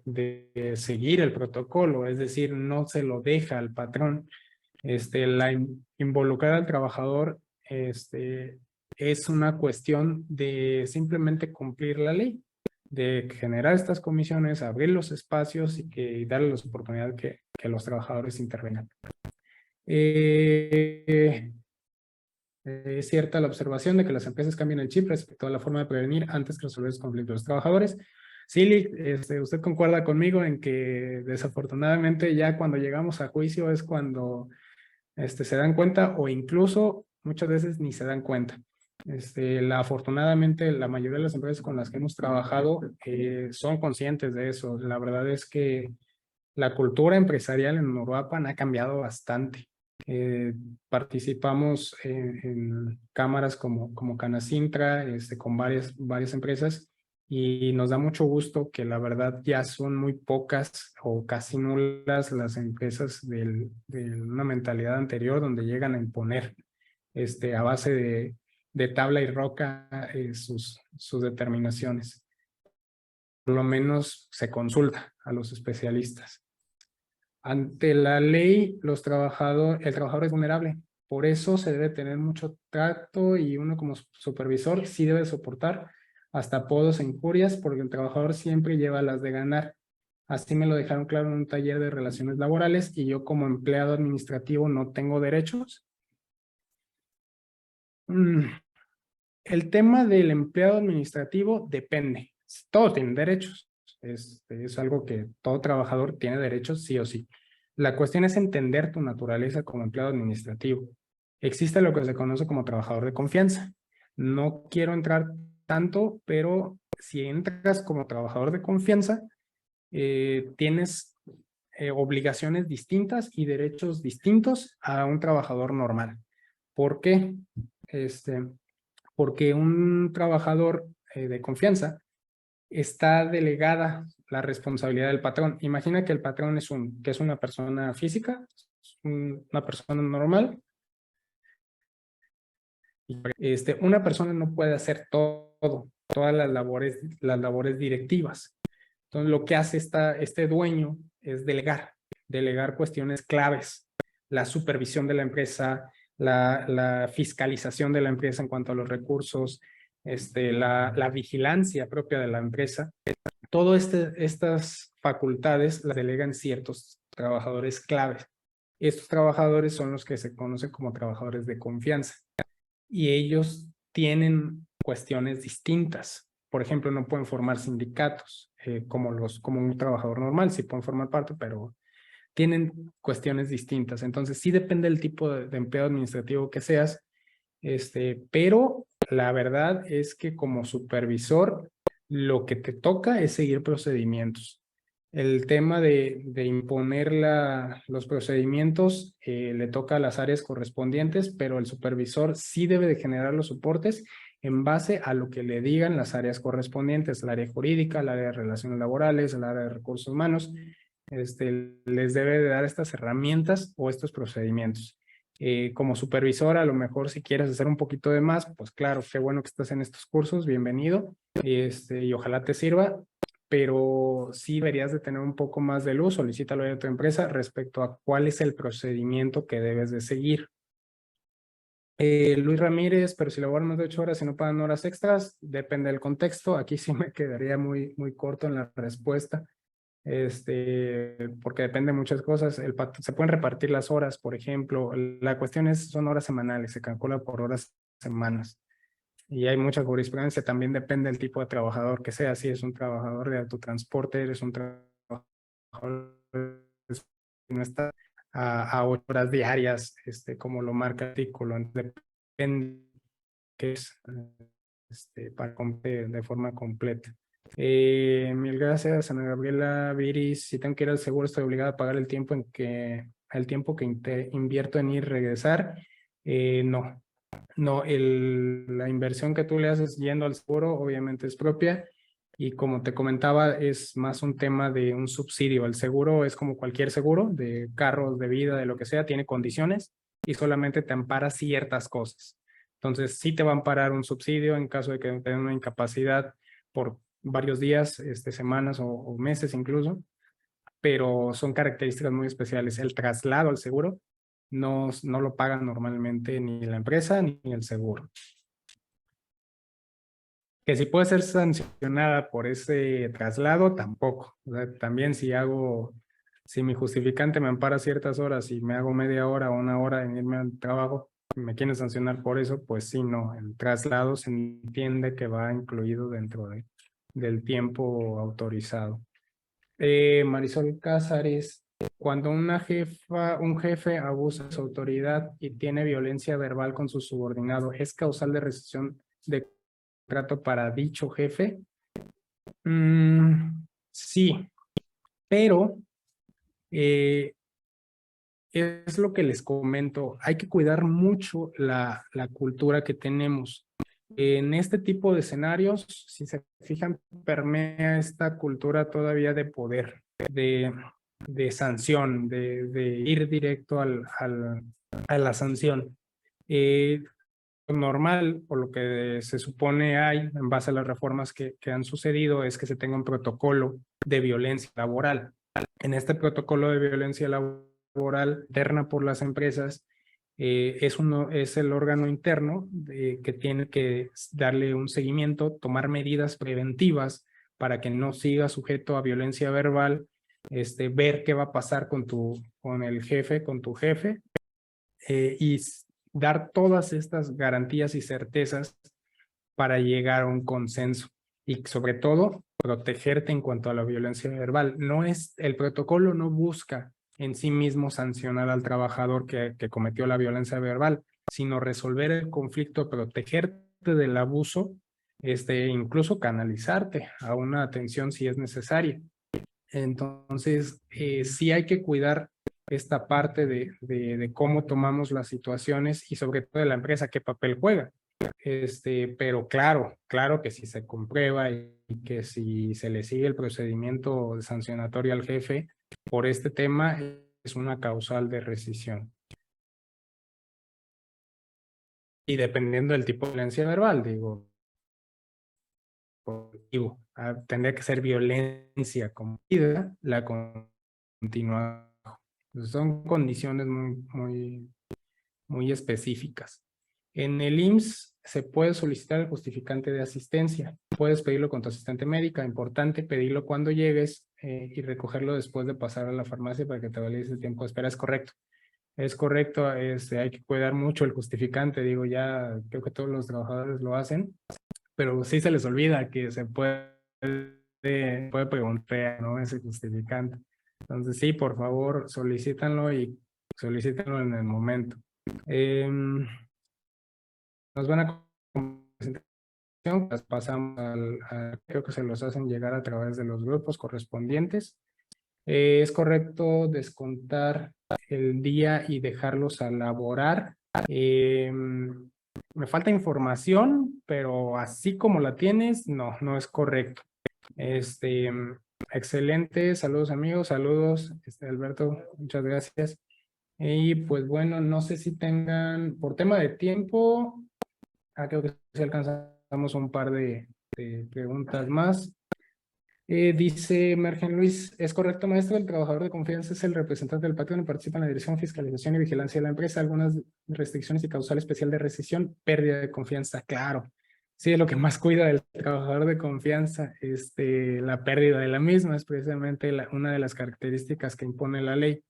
de seguir el protocolo, es decir, no se lo deja al patrón. Involucrar al trabajador es una cuestión de simplemente cumplir la ley, de generar estas comisiones, abrir los espacios y darle las oportunidades que los trabajadores intervengan. Es cierta la observación de que las empresas cambian el chip respecto a la forma de prevenir antes que resolver los conflictos de los trabajadores. Sí, usted concuerda conmigo en que desafortunadamente ya cuando llegamos a juicio es cuando se dan cuenta, o incluso muchas veces ni se dan cuenta. Afortunadamente la mayoría de las empresas con las que hemos trabajado son conscientes de eso. La verdad es que la cultura empresarial en Uruapan ha cambiado bastante. Participamos en cámaras como Canacintra, con varias empresas, y nos da mucho gusto que la verdad ya son muy pocas o casi nulas las empresas de una mentalidad anterior donde llegan a imponer a base de tabla y roca sus determinaciones. Por lo menos se consulta a los especialistas. Ante la ley, el trabajador es vulnerable. Por eso se debe tener mucho tacto y uno como supervisor sí debe soportar hasta apodos e injurias porque el trabajador siempre lleva las de ganar. Así me lo dejaron claro en un taller de relaciones laborales y yo como empleado administrativo no tengo derechos. El tema del empleado administrativo depende. Todos tienen derechos. Es algo que todo trabajador tiene derechos sí o sí. La cuestión es entender tu naturaleza como empleado administrativo. Existe lo que se conoce como trabajador de confianza. No quiero entrar tanto, pero si entras como trabajador de confianza, tienes obligaciones distintas y derechos distintos a un trabajador normal. ¿Por qué? Porque un trabajador de confianza está delegada la responsabilidad del patrón. Imagina que el patrón que es una persona física, una persona normal. Una persona no puede hacer todas las labores directivas. Entonces, lo que hace este dueño es delegar cuestiones claves, la supervisión de la empresa, la fiscalización de la empresa en cuanto a los recursos, la vigilancia propia de la empresa. Todas estas facultades las delegan ciertos trabajadores claves. Estos trabajadores son los que se conocen como trabajadores de confianza y ellos tienen cuestiones distintas. Por ejemplo, no pueden formar sindicatos como un trabajador normal, sí pueden formar parte, pero tienen cuestiones distintas. Entonces, sí depende del tipo de empleado administrativo que seas, pero la verdad es que como supervisor, lo que te toca es seguir procedimientos. El tema de imponer los procedimientos le toca a las áreas correspondientes, pero el supervisor sí debe de generar los soportes en base a lo que le digan las áreas correspondientes, el área jurídica, el área de relaciones laborales, el área de recursos humanos. Les debe de dar estas herramientas o estos procedimientos. Como supervisor, a lo mejor si quieres hacer un poquito de más, pues claro, qué bueno que estás en estos cursos, bienvenido, y ojalá te sirva, pero sí deberías de tener un poco más de luz, solicítalo a tu empresa respecto a cuál es el procedimiento que debes de seguir. Luis Ramírez, pero si laboran más de 8 horas y no pagan horas extras, depende del contexto. Aquí sí me quedaría muy corto en la respuesta. Porque depende de muchas cosas. Se pueden repartir las horas, por ejemplo. La cuestión son horas semanales, se calcula por horas semanas. Y hay mucha jurisprudencia, también depende del tipo de trabajador que sea. Si es un trabajador de autotransporte, eres un trabajador no está a 8 horas diarias, como lo marca el artículo. Depende que es de forma completa. Mil gracias, Ana Gabriela Viris. Si tengo que ir al seguro, estoy obligada a pagar el tiempo que invierto en ir y regresar. No, la inversión que tú le haces yendo al seguro obviamente es propia y como te comentaba es más un tema de un subsidio. El seguro es como cualquier seguro de carros, de vida, de lo que sea, tiene condiciones y solamente te ampara ciertas cosas. Entonces sí te va a amparar un subsidio en caso de que tengas una incapacidad por varios días, semanas o meses incluso, pero son características muy especiales. El traslado al seguro no lo pagan normalmente ni la empresa ni el seguro. Que si puede ser sancionada por ese traslado, tampoco. O sea, también si mi justificante me ampara ciertas horas y me hago media hora o una hora en irme al trabajo, me quieren sancionar por eso, pues sí, no. El traslado se entiende que va incluido dentro del tiempo autorizado. Marisol Cázares, cuando un jefe abusa de su autoridad y tiene violencia verbal con su subordinado, ¿es causal de rescisión de contrato para dicho jefe? Sí, pero es lo que les comento, hay que cuidar mucho la cultura que tenemos. En este tipo de escenarios, si se fijan, permea esta cultura todavía de poder, de sanción, de ir directo a la sanción. Normal, o lo que se supone hay en base a las reformas que han sucedido, es que se tenga un protocolo de violencia laboral. En este protocolo de violencia laboral interna por las empresas, es el órgano interno que tiene que darle un seguimiento, tomar medidas preventivas para que no siga sujeto a violencia verbal, ver qué va a pasar con tu jefe, y dar todas estas garantías y certezas para llegar a un consenso y sobre todo protegerte en cuanto a la violencia verbal. El protocolo no busca en sí mismo sancionar al trabajador que cometió la violencia verbal, sino resolver el conflicto, protegerte del abuso, incluso canalizarte a una atención si es necesaria. Entonces, sí hay que cuidar esta parte de cómo tomamos las situaciones y sobre todo de la empresa, qué papel juega. Pero claro que si se comprueba y que si se le sigue el procedimiento sancionatorio al jefe por este tema, es una causal de rescisión. Y dependiendo del tipo de violencia verbal, tendría que ser violencia cometida, la continuada. Son condiciones muy específicas. En el IMSS se puede solicitar el justificante de asistencia. Puedes pedirlo con tu asistente médica, importante pedirlo cuando llegues y recogerlo después de pasar a la farmacia para que te valides el tiempo de espera. Es correcto. Es correcto, hay que cuidar mucho el justificante. Ya creo que todos los trabajadores lo hacen, pero sí se les olvida que se puede preguntar, ¿no? Ese justificante. Entonces sí, por favor, solicítanlo y solicítanlo en el momento. Nos van a presentación, las pasamos creo que se los hacen llegar a través de los grupos correspondientes. Es correcto descontar el día y dejarlos a laborar. Me falta información, pero así como la tienes, no es correcto. Excelente, saludos amigos, saludos Alberto, muchas gracias. Y pues bueno, no sé si tengan, por tema de tiempo, creo que si alcanzamos un par de preguntas más. Dice Mergen Luis, ¿es correcto, maestro? El trabajador de confianza es el representante del patrón y participa en la dirección, fiscalización y vigilancia de la empresa. Algunas restricciones y causal especial de rescisión, pérdida de confianza, claro. Sí, es lo que más cuida del trabajador de confianza. La pérdida de la misma es precisamente una de las características que impone la ley.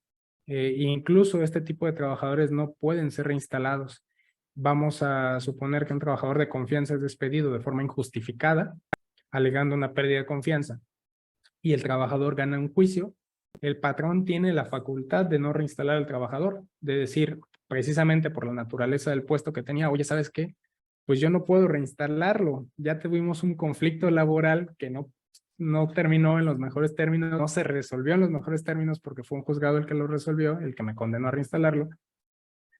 Incluso este tipo de trabajadores no pueden ser reinstalados. Vamos a suponer que un trabajador de confianza es despedido de forma injustificada, alegando una pérdida de confianza, y el trabajador gana un juicio. El patrón tiene la facultad de no reinstalar al trabajador, de decir, precisamente por la naturaleza del puesto que tenía, oye, ¿sabes qué? pues yo no puedo reinstalarlo. Ya tuvimos un conflicto laboral que no terminó en los mejores términos, no se resolvió en los mejores términos porque fue un juzgado el que lo resolvió, el que me condenó a reinstalarlo.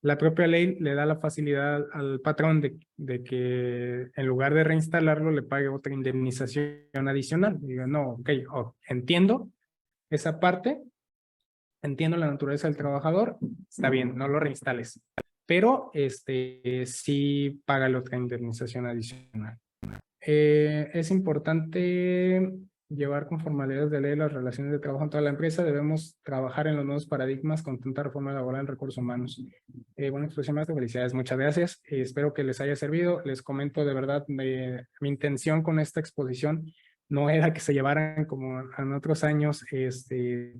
La propia ley le da la facilidad al patrón de que en lugar de reinstalarlo le pague otra indemnización adicional. Y digo, no, ok, entiendo esa parte, entiendo la naturaleza del trabajador, está bien, no lo reinstales, pero sí paga la otra indemnización adicional. Es importante llevar con formalidades de ley las relaciones de trabajo en toda la empresa. Debemos trabajar en los nuevos paradigmas con tanta reforma laboral en recursos humanos. Bueno, expresión más de felicidades, muchas gracias. Espero que les haya servido. Les comento de verdad, mi intención con esta exposición no era que se llevaran como en otros años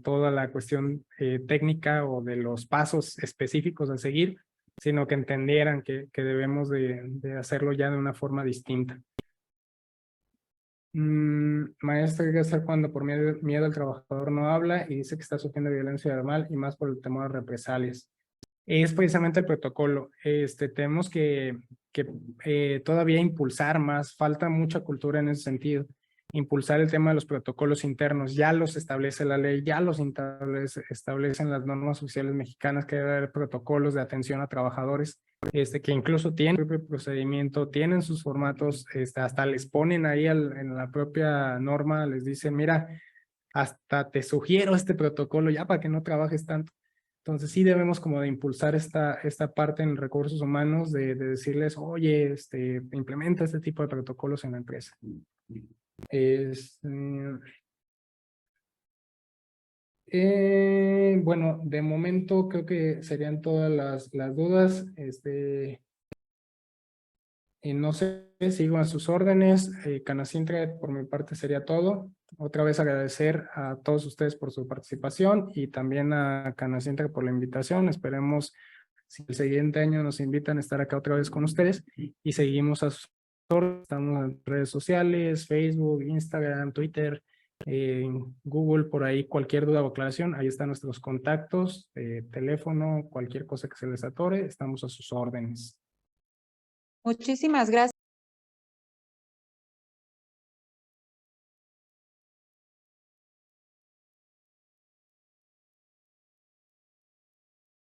toda la cuestión técnica o de los pasos específicos a seguir, sino que entendieran que debemos de hacerlo ya de una forma distinta. Maestro, ¿qué hacer cuando por miedo el trabajador no habla y dice que está sufriendo violencia verbal y más por el temor a represalias? Es precisamente el protocolo. Tenemos que todavía impulsar más, falta mucha cultura en ese sentido. Impulsar el tema de los protocolos internos, ya los establece la ley, ya los establecen las normas oficiales mexicanas que debe haber protocolos de atención a trabajadores, que incluso tienen su propio procedimiento, tienen sus formatos, hasta les ponen ahí en la propia norma, les dicen, mira, hasta te sugiero este protocolo ya para que no trabajes tanto. Entonces sí debemos como de impulsar esta parte en recursos humanos, de decirles, oye, implementa este tipo de protocolos en la empresa. Bueno, de momento creo que serían todas las dudas. Y no sé, sigo a sus órdenes. Canacintra, por mi parte sería todo. Otra vez agradecer a todos ustedes por su participación y también a Canacintra por la invitación. Esperemos si el siguiente año nos invitan a estar acá otra vez con ustedes y seguimos a sus órdenes. Estamos en redes sociales, Facebook, Instagram, Twitter, Google, por ahí cualquier duda o aclaración. Ahí están nuestros contactos, teléfono, cualquier cosa que se les atore, estamos a sus órdenes. Muchísimas gracias.